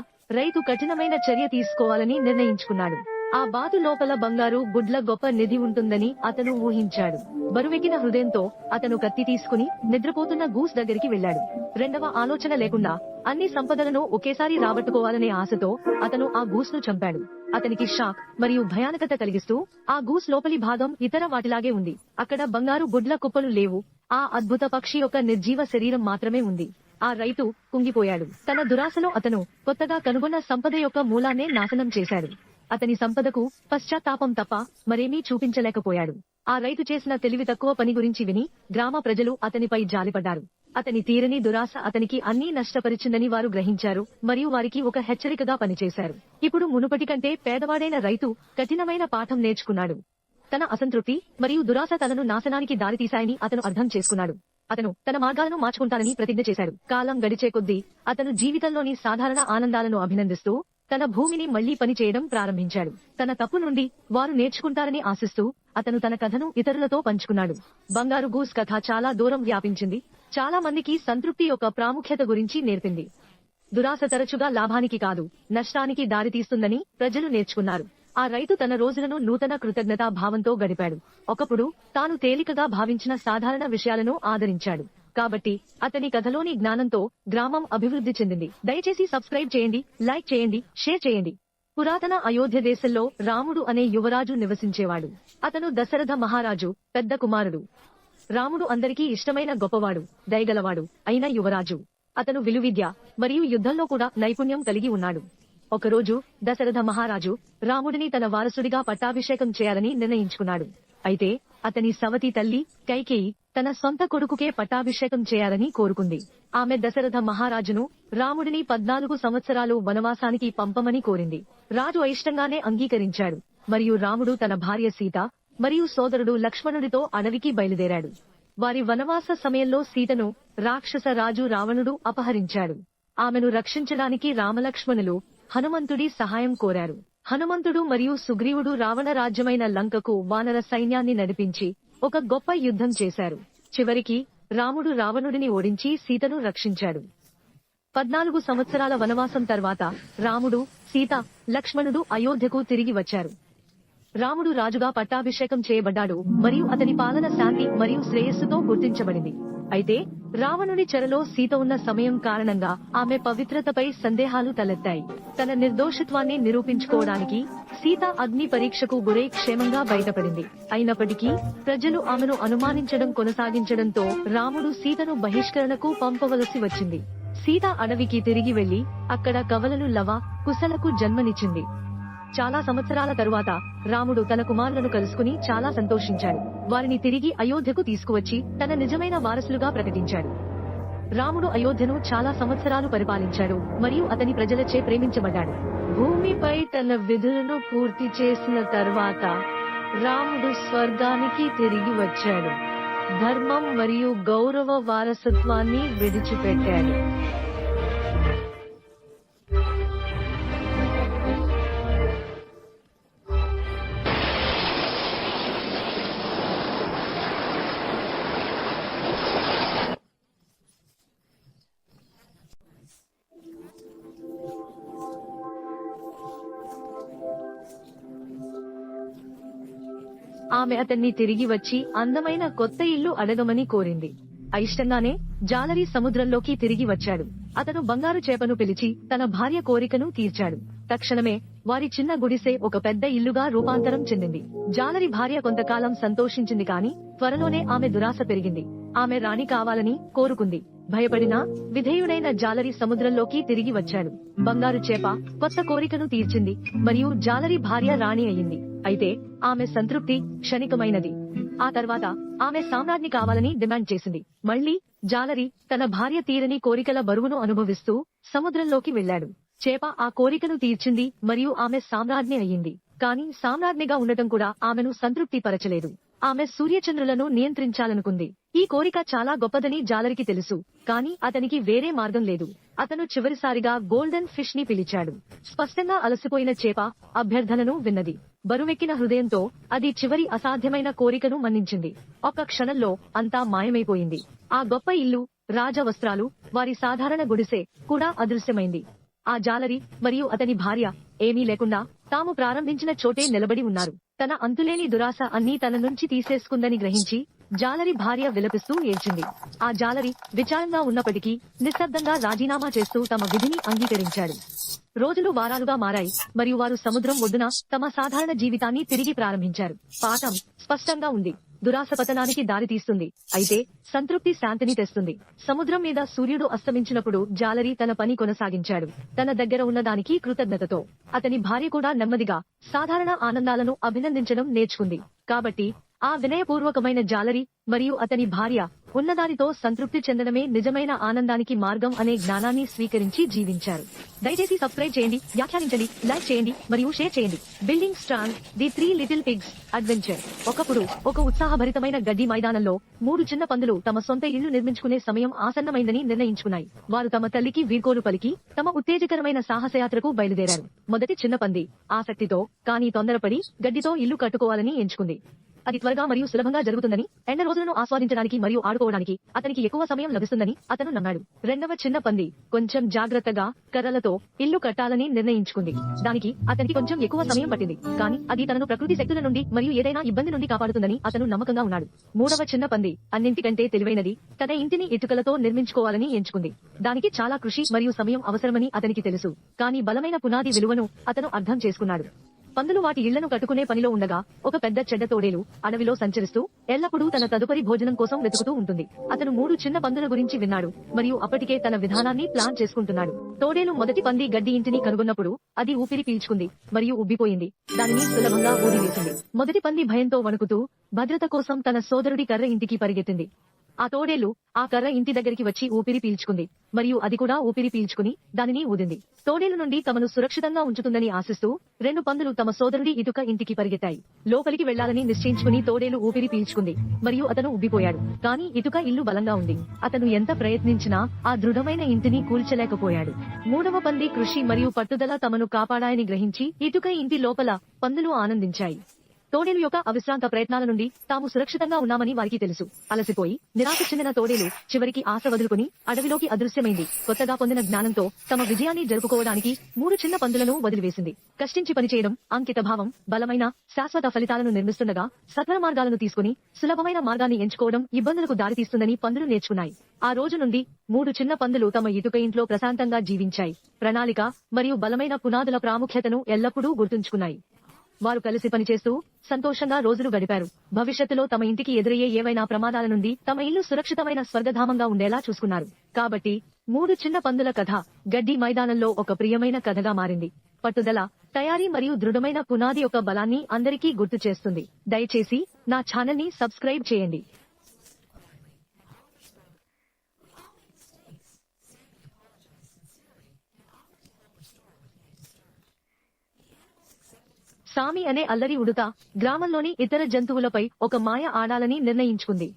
Speaker 1: రైతు కఠినమైన చర్య తీసుకోవాలని నిర్ణయించుకున్నాడు. ఆ బాతు లోపల బంగారు గుడ్ల గొప్ప నిధి ఉంటుందని అతను ఊహించాడు. బరువెక్కిన హృదయంతో అతను కత్తి తీసుకుని నిద్రపోతున్న గూస్ దగ్గరికి వెళ్లాడు. రెండవ ఆలోచన లేకుండా అన్ని సంపదలను ఒకేసారి రాబట్టుకోవాలనే ఆశతో అతను ఆ గూస్ ను చంపాడు. అతనికి షాక్ మరియు భయానకత కలిగిస్తూ ఆ గూస్ లోపలి భాగం ఇతర వాటిలాగే ఉంది. అక్కడ బంగారు గుడ్ల కుప్పలు లేవు. ఆ అద్భుత పక్షి యొక్క నిర్జీవ శరీరం మాత్రమే ఉంది. ఆ రైతు కుంగిపోయాడు. తన దురాశలో అతను కొత్తగా కనుగొన్న సంపద యొక్క మూలాన్నే నాశనం చేశాడు. అతని సంపదకు పశ్చాత్తాపం తప్ప మరేమీ చూపించలేకపోయాడు. ఆ రైతు చేసిన తెలివి తక్కువ పని గురించి విని గ్రామ ప్రజలు అతనిపై జాలిపడ్డారు. అతని తీరని దురాశ అతనికి అన్నీ నష్టపరిచిందని వారు గ్రహించారు మరియు వారికి ఒక హెచ్చరికగా పనిచేశారు. ఇప్పుడు మునుపటి కంటే పేదవాడైన రైతు కఠినమైన పాఠం నేర్చుకున్నాడు. తన అసంతృప్తి మరియు దురాశ తనను నాశనానికి దారితీశాయని అతను అర్థం చేసుకున్నాడు. అతను తన మార్గాలను మార్చుకుంటానని ప్రతిజ్ఞ చేశాడు. కాలం గడిచే కొద్దీ అతను జీవితంలోని సాధారణ ఆనందాలను అభినందిస్తూ తన భూమిని మళ్లీ పనిచేయడం ప్రారంభించాడు. తన తప్పు నుండి వారు నేర్చుకుంటారని ఆశిస్తూ అతను తన కథను ఇతరులతో పంచుకున్నాడు. బంగారు గూస్ కథ చాలా దూరం వ్యాపించింది. చాలా మందికి సంతృప్తి యొక్క ప్రాముఖ్యత గురించి నేర్పింది. దురాశ తరచుగా లాభానికి కాదు, నష్టానికి దారితీస్తుందని ప్రజలు నేర్చుకున్నారు. ఆ రైతు తన రోజులను నూతన కృతజ్ఞతా భావంతో గడిపాడు. ఒకప్పుడు తాను తేలికగా భావించిన సాధారణ విషయాలను ఆదరించాడు. కాబట్టి అతని కథలోని జ్ఞానంతో గ్రామం అభివృద్ధి చెందింది. దయచేసి సబ్స్క్రైబ్ చేయండి, లైక్ చేయండి, షేర్ చేయండి. పురాతన అయోధ్య దేశంలో రాముడు అనే యువరాజు నివసించేవాడు. అతను దశరథ మహారాజు పెద్ద కుమారుడు. రాముడు అందరికీ ఇష్టమైన గొప్పవాడు, దయగలవాడు అయిన యువరాజు. అతను విలువిద్య మరియు యుద్ధంలో కూడా నైపుణ్యం కలిగి ఉన్నాడు. ఒకరోజు దశరథ మహారాజు రాముడిని తన వారసుడిగా పట్టాభిషేకం చేయాలని నిర్ణయించుకున్నాడు. అయితే అతని సవతి తల్లి కైకేయి తన సొంత కొడుకుకే పట్టాభిషేకం చేయాలని కోరుకుంది. ఆమె దశరథ మహారాజును రాముడిని 14 సంవత్సరాలు వనవాసానికి పంపమని కోరింది. రాజు అయిష్టంగానే అంగీకరించాడు మరియు రాముడు తన భార్య సీత మరియు సోదరుడు లక్ష్మణుడితో అడవికి బయలుదేరాడు. వారి వనవాస సమయంలో సీతను రాక్షస రాజు రావణుడు అపహరించాడు. ఆమెను రక్షించడానికి రామలక్ష్మణులు హనుమంతుడి సహాయం కోరారు. హనుమంతుడు మరియు సుగ్రీవుడు రావణ రాజ్యమైన లంకకు వానర సైన్యాన్ని నడిపించి ఒక గొప్ప యుద్ధం చేశారు. చివరికి రాముడు రావణుడిని ఓడించి సీతను రక్షించాడు. 14 సంవత్సరాల వనవాసం తర్వాత రాముడు, సీత, లక్ష్మణుడు అయోధ్యకు తిరిగి వచ్చారు. రాముడు రాజుగా పట్టాభిషేకం చేయబడ్డాడు మరియు అతని పాలన శాంతి మరియు శ్రేయస్సుతో గుర్తించబడింది. అయితే రావణుడి చెరలో సీత ఉన్న సమయం కారణంగా ఆమె పవిత్రతపై సందేహాలు తలెత్తాయి. తన నిర్దోషత్వాన్ని నిరూపించుకోవడానికి సీత అగ్ని పరీక్షకు గురై క్షేమంగా బయటపడింది. అయినప్పటికీ ప్రజలు ఆమెను అనుమానించడం కొనసాగించడంతో రాముడు సీతను బహిష్కరణకు పంపవలసి వచ్చింది. సీత అడవికి తిరిగి వెళ్లి అక్కడ కవలలు లవ, కుశలకు జన్మనిచ్చింది. చాలా సంవత్సరాల తరువాత రాముడు తన కుమారులను కలుసుకుని చాలా సంతోషించాడు. వారిని తిరిగి అయోధ్యకు తీసుకువచ్చి తన నిజమైన వారసులుగా ప్రకటించాడు. రాముడు అయోధ్యను చాలా సంవత్సరాలు పరిపాలించాడు మరియు అతని ప్రజలచే ప్రేమించబడ్డాడు. భూమిపై తన విధులను పూర్తి చేసిన తర్వాత రాముడు స్వర్గానికి తిరిగి వచ్చాడు. ధర్మం మరియు గౌరవ వారసత్వాన్ని విడిచిపెట్టాడు. ఆమె అతన్ని తిరిగి వచ్చి అందమైన కొత్త ఇల్లు అడగమని కోరింది. అయిష్టంగానే జాలరి సముద్రంలోకి తిరిగి వచ్చాడు. అతను బంగారు చేపను పిలిచి తన భార్య కోరికను తీర్చాడు. తక్షణమే వారి చిన్న గుడిసె ఒక పెద్ద ఇల్లుగా రూపాంతరం చెందింది. జాలరి భార్య కొంతకాలం సంతోషించింది, కాని త్వరలోనే ఆమె దురాశ పెరిగింది. ఆమె రాణి కావాలని కోరుకుంది. భయపడినా విధేయుడైన జాలరి సముద్రంలోకి తిరిగి వచ్చాడు. బంగారు చేప కొత్త కోరికను తీర్చింది మరియు జాలరి భార్య రాణి అయింది. అయితే ఆమె సంతృప్తి క్షణికమైనది. ఆ తర్వాత ఆమె సామ్రాజ్ఞి కావాలని డిమాండ్ చేసింది. మళ్లీ జాలరి తన భార్య తీరని కోరికల బరువును అనుభవిస్తూ సముద్రంలోకి వెళ్లాడు. చేప ఆ కోరికను తీర్చింది మరియు ఆమె సామ్రాజ్ఞి అయ్యింది. కానీ సామ్రాజ్ఞిగా ఉండటం కూడా ఆమెను సంతృప్తి పరచలేదు. ఆమె సూర్యచంద్రులను నియంత్రించాలనుకుంది. ఈ కోరిక చాలా గొప్పదని జాలరికి తెలుసు, కానీ అతనికి వేరే మార్గం లేదు. అతను చివరిసారిగా గోల్డెన్ ఫిష్ ని పిలిచాడు. స్పష్టంగా అలసిపోయిన చేప అభ్యర్థనను విన్నది. బరువెక్కిన హృదయంతో అది చివరి అసాధ్యమైన కోరికను మన్నించింది. ఒక్క క్షణంలో అంతా మాయమైపోయింది. ఆ గొప్ప ఇల్లు, రాజవస్త్రాలు, వారి సాధారణ గుడిసె కూడా అదృశ్యమైంది. ఆ జాలరి మరియు అతని భార్య ఏమీ లేకుండా తాము ప్రారంభించిన చోటే నిలబడి ఉన్నారు. తన అంతులేని దురాశ అన్నీ తన నుంచి తీసేసుకుందని గ్రహించి జాలరి భార్య విలపిస్తూ ఏడ్చింది. ఆ జాలరి విచారంగా ఉన్నప్పటికీ నిశ్శబ్దంగా రాజీనామా చేస్తూ తమ విధిని అంగీకరించాడు. రోజులు వారాలుగా మారాయి మరియు వారు సముద్రం ఒడ్డున తమ సాధారణ జీవితాన్ని తిరిగి ప్రారంభించారు. పాఠం స్పష్టంగా ఉంది. దురాశ పతనానికి దారి తీస్తుంది, అయితే సంతృప్తి శాంతిని తెస్తుంది. సముద్రం మీద సూర్యుడు అస్తమించినప్పుడు జాలరి తన పని కొనసాగించాడు, తన దగ్గర ఉన్నదానికి కృతజ్ఞతతో. అతని భార్య కూడా నెమ్మదిగా సాధారణ ఆనందాలను అభినందించడం నేర్చుకుంది. కాబట్టి ఆ వినయపూర్వకమైన జాలరి మరియు అతని భార్య ఉన్నదానితో సంతృప్తి చెందడమే నిజమైన ఆనందానికి మార్గం అనే జ్ఞానాన్ని స్వీకరించి జీవించారు. దయచేసి సబ్స్క్రైబ్ చేయండి, వ్యాఖ్యానించండి, లైక్ చేయండి మరియు షేర్ చేయండి. Building strong, the 3 little pigs adventure. ఒకప్పుడు ఒక ఉత్సాహభరితమైన గడ్డి మైదానంలో 3 చిన్న పందులు తమ సొంత ఇల్లు నిర్మించుకునే సమయం ఆసన్నమైందని నిర్ణయించుకున్నాయి. వారు తమ తల్లికి వీడ్కోలు పలికి తమ ఉత్తేజకరమైన సాహసయాత్రకు బయలుదేరారు. మొదటి చిన్న పంది ఆసక్తితో కానీ తొందరపడి గడ్డితో ఇల్లు కట్టుకోవాలని ఎంచుకుంది. అది త్వరగా మరియు సులభంగా జరుగుతుందని, ఎండ రోజులను ఆస్వాదించడానికి మరియు ఆడుకోవడానికి అతనికి ఎక్కువ సమయం లభిస్తుందని అతను నమ్మాడు. రెండవ చిన్న పంది కొంచెం జాగ్రత్తగా కర్రలతో ఇల్లు కట్టాలని నిర్ణయించుకుంది. దానికి అతనికి కొంచెం ఎక్కువ సమయం పట్టింది, కానీ అది తనను ప్రకృతి శక్తుల నుండి మరియు ఏదైనా ఇబ్బంది నుండి కాపాడుతుందని అతను నమ్మకంగా ఉన్నాడు. మూడవ చిన్న పంది అన్నింటికంటే తెలివైనది, తన ఇంటిని ఇటుకలతో నిర్మించుకోవాలని ఎంచుకుంది. దానికి చాలా కృషి మరియు సమయం అవసరమని అతనికి తెలుసు, కానీ బలమైన పునాది విలువను అతను అర్థం చేసుకున్నాడు. పందులు వాటి ఇళ్లను కట్టుకునే పనిలో ఉండగా ఒక పెద్ద చెడ్డ తోడేలు అడవిలో సంచరిస్తూ ఎల్లప్పుడూ తన తదుపరి భోజనం కోసం వెతుకుతూ ఉంటుంది. అతను 3 చిన్న పందుల గురించి విన్నాడు మరియు అప్పటికే తన విధానాన్ని ప్లాన్ చేసుకుంటున్నాడు. తోడేలు మొదటి పంది గడ్డి ఇంటిని కనుగొన్నప్పుడు అది ఊపిరి పీల్చుకుంది మరియు ఉబ్బిపోయింది. దానిని సులభంగా ఊదివేసింది. మొదటి పంది భయంతో వణుకుతూ భద్రత కోసం తన సోదరుడి కర్ర ఇంటికి పరిగెత్తింది. ఆ తోడేలు ఆ కర్ర ఇంటి దగ్గరికి వచ్చి ఊపిరి పీల్చుకుంది మరియు అది కూడా ఊపిరి పీల్చుకుని దానిని ఊదింది. తోడేలు నుండి తమను సురక్షితంగా ఉంచుతుందని ఆశిస్తూ 2 పందులు తమ సోదరుడి ఇటుక ఇంటికి పరిగెత్తాయి. లోపలికి వెళ్లాలని నిశ్చయించుకుని తోడేలు ఊపిరి పీల్చుకుంది మరియు అతను ఉబ్బిపోయాడు. కానీ ఇటుక ఇల్లు బలంగా ఉంది. అతను ఎంత ప్రయత్నించినా ఆ దృఢమైన ఇంటిని కూల్చలేకపోయాడు. మూడవ పంది కృషి మరియు పట్టుదల తమను కాపాడాయని గ్రహించి ఇటుక ఇంటి లోపల పందులు ఆనందించాయి. తోడేలు యొక్క అవిశ్రాంత ప్రయత్నాల నుండి తాము సురక్షితంగా ఉన్నామని వారికి తెలుసు. అలసిపోయి నిరాశ చెందిన తోడేలు చివరికి ఆశ వదులుకుని అడవిలోకి అదృశ్యమైంది. కొత్తగా పొందిన జ్ఞానంతో తమ విజయాన్ని జరుపుకోవడానికి 3 చిన్న పందులను వదిలివేసింది. కష్టించి పనిచేయడం, అంకితభావం, బలమైన శాశ్వత ఫలితాలను నిర్మిస్తుండగా సత్వర మార్గాలను తీసుకుని సులభమైన మార్గాన్ని ఎంచుకోవడం ఇబ్బందులకు దారితీస్తుందని పందులు నేర్చుకున్నాయి. ఆ రోజు నుండి 3 చిన్న పందులు తమ ఇటుక ఇంట్లో ప్రశాంతంగా జీవించాయి. ప్రణాళిక మరియు బలమైన పునాదుల ప్రాముఖ్యతను ఎల్లప్పుడూ గుర్తుంచుకున్నాయి. వారు కలిసి పనిచేస్తూ సంతోషంగా రోజులు గడిపారు. భవిష్యత్తులో తమ ఇంటికి ఎదురయ్యే ఏవైనా ప్రమాదాల నుండి తమ ఇల్లు సురక్షితమైన స్వర్గధామంగా ఉండేలా చూసుకున్నారు. కాబట్టి 3 చిన్న పందుల కథ గడ్డి మైదానంలో ఒక ప్రియమైన కథగా మారింది. పట్టుదల, తయారీ మరియు దృఢమైన పునాది యొక్క బలాన్ని అందరికీ గుర్తు చేస్తుంది. దయచేసి నా ఛానల్ ని సబ్స్క్రైబ్ చేయండి. సామి అనే అల్లరి ఉడుత గ్రామంలోని ఇతర జంతువులపై ఒక మాయ ఆడాలని నిర్ణయించుకుంది.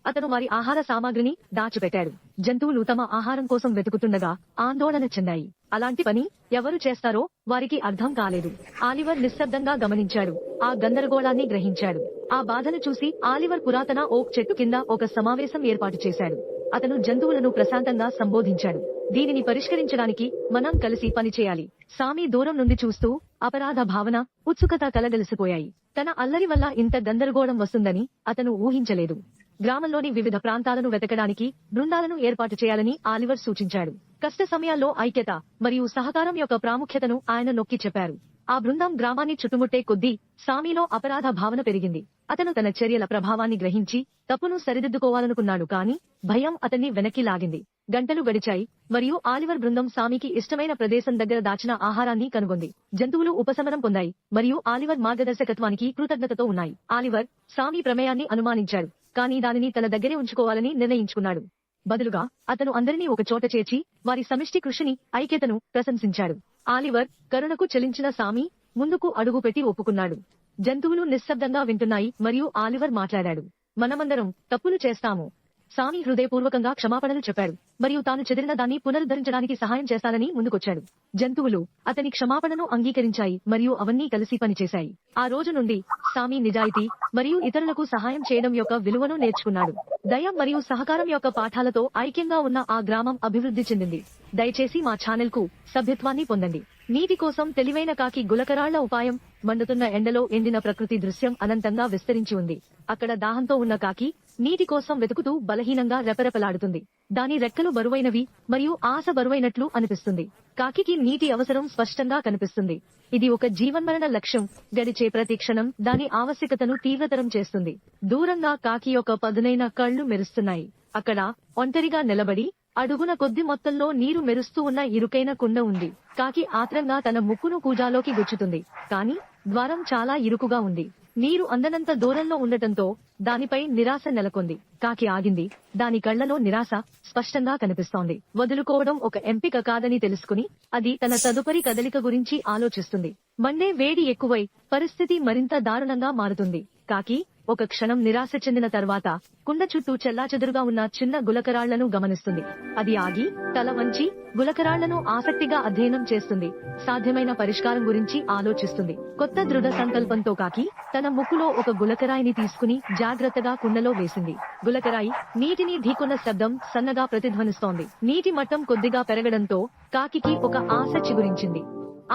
Speaker 1: అతను వారి ఆహార సామాగ్రిని దాచిపెట్టాడు. జంతువులు తమ ఆహారం కోసం వెతుకుతుండగా ఆందోళన చెందాయి. అలాంటి పని ఎవరు చేస్తారో వారికి అర్థం కాలేదు. ఆలివర్ నిశ్శబ్దంగా గమనించాడు. ఆ గందరగోళాన్ని గ్రహించాడు. ఆ బాధను చూసి ఆలివర్ పురాతన ఓక్ చెట్టు కింద ఒక సమావేశం ఏర్పాటు చేశాడు. అతను జంతువులను ప్రశాంతంగా సంబోధించాడు. దీనిని పరిష్కరించడానికి మనం కలిసి పనిచేయాలి. సామి దూరం నుండి చూస్తూ అపరాధ భావన, ఉత్సుకత కలగలిసిపోయాయి. తన అల్లరి వల్ల ఇంత గందరగోళం వస్తుందని అతను ఊహించలేదు. గ్రామంలోని వివిధ ప్రాంతాలను వెతకడానికి బృందాలను ఏర్పాటు చేయాలని ఆలివర్ సూచించాడు. కష్ట సమయాల్లో ఐక్యత మరియు సహకారం యొక్క ప్రాముఖ్యతను ఆయన నొక్కి చెప్పారు. ఆ బృందం గ్రామాన్ని చుట్టుముట్టే కొద్దీ సామీలో అపరాధ భావన పెరిగింది. అతను తన చర్యల ప్రభావాన్ని గ్రహించి తప్పును సరిదిద్దుకోవాలనుకున్నాడు, కాని భయం అతన్ని వెనక్కి లాగింది. గంటలు గడిచాయి మరియు ఆలివర్ బృందం సామీకి ఇష్టమైన ప్రదేశం దగ్గర దాచిన ఆహారాన్ని కనుగొంది. జంతువులు ఉపశమనం పొందాయి మరియు ఆలివర్ మార్గదర్శకత్వానికి కృతజ్ఞతతో ఉన్నాయి. ఆలివర్ సామీ ప్రమేయాన్ని అనుమానించాడు, కానీ దానిని తన దగ్గరే ఉంచుకోవాలని నిర్ణయించుకున్నాడు. బదులుగా అతను అందరినీ ఒక చోట చేర్చి వారి సమిష్టి కృషిని, ఐక్యతను ప్రశంసించాడు. ఆలివర్ కరుణకు చెలించిన సామీ ముందుకు అడుగుపెట్టి ఒప్పుకున్నాడు. జంతువులు నిశ్శబ్దంగా వింటున్నాయి మరియు ఆలివర్ మాట్లాడాడు. మనమందరం తప్పులు చేస్తాము. సామీ హృదయపూర్వకంగా క్షమాపణలు చెప్పాడు మరియు తాను చెదిరిన దాన్ని పునరుద్ధరించడానికి సహాయం చేస్తానని ముందుకొచ్చాడు. జంతువులు అతని క్షమాపణను అంగీకరించాయి మరియు అవన్నీ కలిసి పనిచేశాయి. ఆ రోజు నుండి సామీ నిజాయితీ మరియు ఇతరులకు సహాయం చేయడం యొక్క విలువను నేర్చుకున్నాడు. దయ మరియు సహకారం యొక్క పాఠాలతో ఐక్యంగా ఉన్న ఆ గ్రామం అభివృద్ధి చెందింది. దయచేసి మా ఛానల్ కు సభ్యత్వాన్ని పొందండి. నీటి కోసం తెలివైన కాకి గులకరాళ్ల ఉపాయం. మండుతున్న ఎండలో ఎండిన ప్రకృతి దృశ్యం అనంతంగా విస్తరించి ఉంది. అక్కడ దాహంతో ఉన్న కాకి నీటి కోసం వెతుకుతూ బలహీనంగా రెపరెపలాడుతుంది. దాని రెక్కలు బరువైనవి మరియు ఆశ బరువైనట్లు అనిపిస్తుంది. కాకికి నీటి అవసరం స్పష్టంగా కనిపిస్తుంది. ఇది ఒక జీవన్మరణ లక్ష్యం. గడిచే ప్రతి క్షణం దాని ఆవశ్యకతను తీవ్రతరం చేస్తుంది. దూరంగా కాకి యొక్క పదునైన కళ్లు మెరుస్తున్నాయి. అక్కడ ఒంటరిగా నిలబడి అడుగున కొద్ది మొత్తంలో నీరు మెరుస్తూ ఉన్న ఇరుకైన కుండ ఉంది. కాకి ఆత్రంగా తన ముక్కును కూజాలోకి గుచ్చుతుంది, కాని ద్వారం చాలా ఇరుకుగా ఉంది. నీరు అందనంత దూరంలో ఉండటంతో దానిపై నిరాశ నెలకొంది. కాకి ఆగింది. దాని కళ్లలో నిరాశ స్పష్టంగా కనిపిస్తోంది. వదులుకోవడం ఒక ఎంపిక కాదని తెలుసుకుని అది తన తదుపరి కదలిక గురించి ఆలోచిస్తుంది. మండే వేడి ఎక్కువై పరిస్థితి మరింత దారుణంగా మారుతుంది. కాకి ఒక క్షణం నిరాశ చెందిన తర్వాత కుండ చుట్టూ చెల్లాచెదురుగా ఉన్న చిన్న గులకరాళ్లను గమనిస్తుంది. అది ఆగి తల వంచి గులకరాళ్లను ఆసక్తిగా అధ్యయనం చేస్తుంది. సాధ్యమైన పరిష్కారం గురించి ఆలోచిస్తుంది. కొత్త దృఢ సంకల్పంతో కాకి తన ముక్కులో ఒక గులకరాయిని తీసుకుని జాగ్రత్తగా కుండలో వేసింది. గులకరాయి నీటిని ఢీకొన్న శబ్దం సన్నగా ప్రతిధ్వనిస్తోంది. నీటి మట్టం కొద్దిగా పెరగడంతో కాకికి ఒక ఆశ చిగురించింది.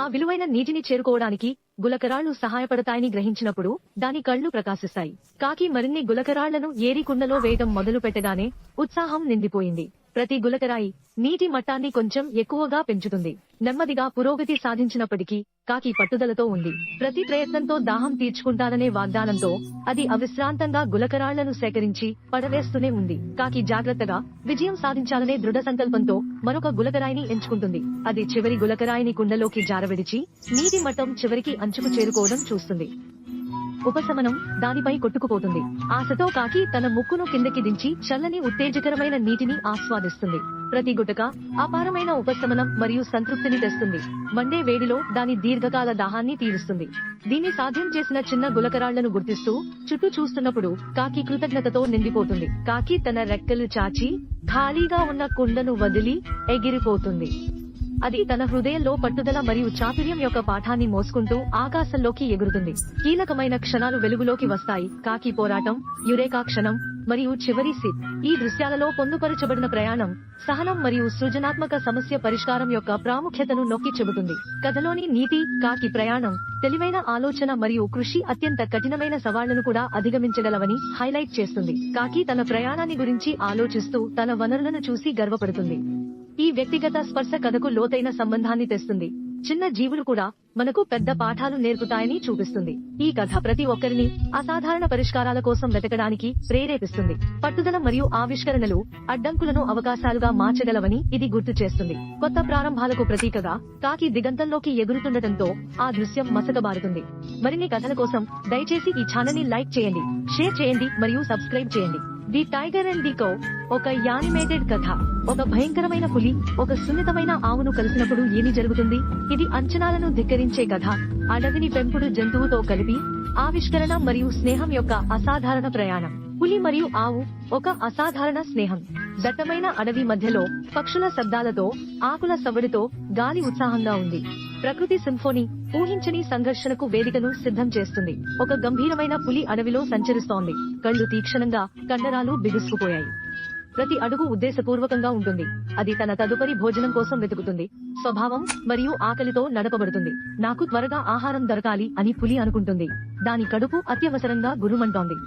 Speaker 1: ఆ విలువైన నీటిని చేరుకోవడానికి గులకరాళ్లు సహాయపడతాయని గ్రహించినప్పుడు దాని కళ్లు ప్రకాశిస్తాయి. కాకి మరిన్ని గులకరాళ్లను ఏరి కుండలో వేయటం మొదలు పెట్టగానే ఉత్సాహం నిండిపోయింది. ప్రతి గులకరాయి నీటి మట్టాన్ని కొంచెం ఎక్కువగా పెంచుతుంది. నెమ్మదిగా పురోగతి సాధించినప్పటికీ కాకి పట్టుదలతో ఉంది. ప్రతి ప్రయత్నంతో దాహం తీర్చుకుంటాననే వాగ్దానంతో అది అవిశ్రాంతంగా గులకరాళ్లను సేకరించి పడవేస్తూనే ఉంది. కాకి జాగ్రత్తగా విజయం సాధించాలనే దృఢ సంకల్పంతో మరొక గులకరాయిని ఎంచుకుంటుంది. అది చివరి గులకరాయిని కుండలోకి జారవిడిచి నీటి మట్టం చివరికి అంచుకు చేరుకోవడం చూస్తుంది. ఉపశమనం దానిపై కొట్టుకుపోతుంది. ఆశతో కాకి తన ముక్కును కిందకి దించి చల్లని ఉత్తేజకరమైన నీటిని ఆస్వాదిస్తుంది. ప్రతి గుటక అపారమైన ఉపశమనం మరియు సంతృప్తిని తెస్తుంది. మండే వేడిలో దాని దీర్ఘకాల దాహాన్ని తీరుస్తుంది. దీన్ని సాధ్యం చేసిన చిన్న గులకరాళ్లను గుర్తిస్తూ చుట్టూ చూస్తున్నప్పుడు కాకి కృతజ్ఞతతో నిండిపోతుంది. కాకి తన రెక్కలు చాచి ఖాళీగా ఉన్న కుండను వదిలి ఎగిరిపోతుంది. అది తన హృదయంలో పట్టుదల మరియు చాతుర్యం యొక్క పాఠాన్ని మోసుకుంటూ ఆకాశంలోకి ఎగురుతుంది. కీలకమైన క్షణాలు వెలుగులోకి వస్తాయి. కాకి పోరాటం, యురేకా క్షణం మరియు చివరి సిప్. ఈ దృశ్యాలలో పొందుపరచబడిన ప్రయాణం, సహనం మరియు సృజనాత్మక సమస్య పరిష్కారం యొక్క ప్రాముఖ్యతను నొక్కి చెబుతుంది. కథలోని నీతి కాకి ప్రయాణం, తెలివైన ఆలోచన మరియు కృషి అత్యంత కఠినమైన సవాళ్లను కూడా అధిగమించగలవని హైలైట్ చేస్తుంది. కాకి తన ప్రయాణాన్ని గురించి ఆలోచిస్తూ తన వనరులను చూసి గర్వపడుతుంది. ఈ వ్యక్తిగత స్పర్శ కథకు లోతైన సంబంధాన్ని తెస్తుంది. చిన్న జీవులు కూడా మనకు పెద్ద పాఠాలు నేర్పుతాయని చూపిస్తుంది. ఈ కథ ప్రతి ఒక్కరిని అసాధారణ పరిష్కారాల కోసం వెతకడానికి ప్రేరేపిస్తుంది. పట్టుదల మరియు ఆవిష్కరణలు అడ్డంకులను అవకాశాలుగా మార్చగలవని ఇది గుర్తు చేస్తుంది. కొత్త ప్రారంభాలకు ప్రతీకగా కాకి దిగంతంలోకి ఎగురుతుండటంతో ఆ దృశ్యం మసకబారుతుంది. మరిన్ని కథల కోసం దయచేసి ఈ ఛానల్ ని లైక్ చేయండి, షేర్ చేయండి మరియు సబ్స్క్రైబ్ చేయండి. The tiger and the cow ఒక యానిమేటెడ్ కథ. ఒక భయంకరమైన పులి ఒక సున్నితమైన ఆవును కలిసినప్పుడు ఏమి జరుగుతుంది? ఇది అంచనాలను ధిక్కరించే కథ. అడవిని పెంపుడు జంతువుతో కలిపి ఆవిష్కరణ మరియు స్నేహం యొక్క అసాధారణ ప్రయాణం. పులి మరియు ఆవు ఒక అసాధారణ స్నేహం. దట్టమైన అడవి మధ్యలో పక్షుల శబ్దాలతో, ఆకుల సవ్వడితో గాలి ఉత్సాహంగా ఉంది. ప్రకృతి సింఫోనీ ఊహించని సంఘర్షణకు వేదికను సిద్ధం చేస్తుంది. ఒక గంభీరమైన పులి అడవిలో సంచరిస్తోంది. కళ్ళు తీక్షణంగా, కండరాలు బిగుసుకుపోయాయి. ప్రతి అడుగు ఉద్దేశపూర్వకంగా ఉంటుంది. అది తన తదుపరి భోజనం కోసం వెతుకుతుంది. స్వభావం మరియు ఆకలితో నడపబడుతుంది. నాకు త్వరగా ఆహారం దొరకాలి అని పులి అనుకుంటుంది. దాని కడుపు అత్యవసరంగా గురుమంటోంది.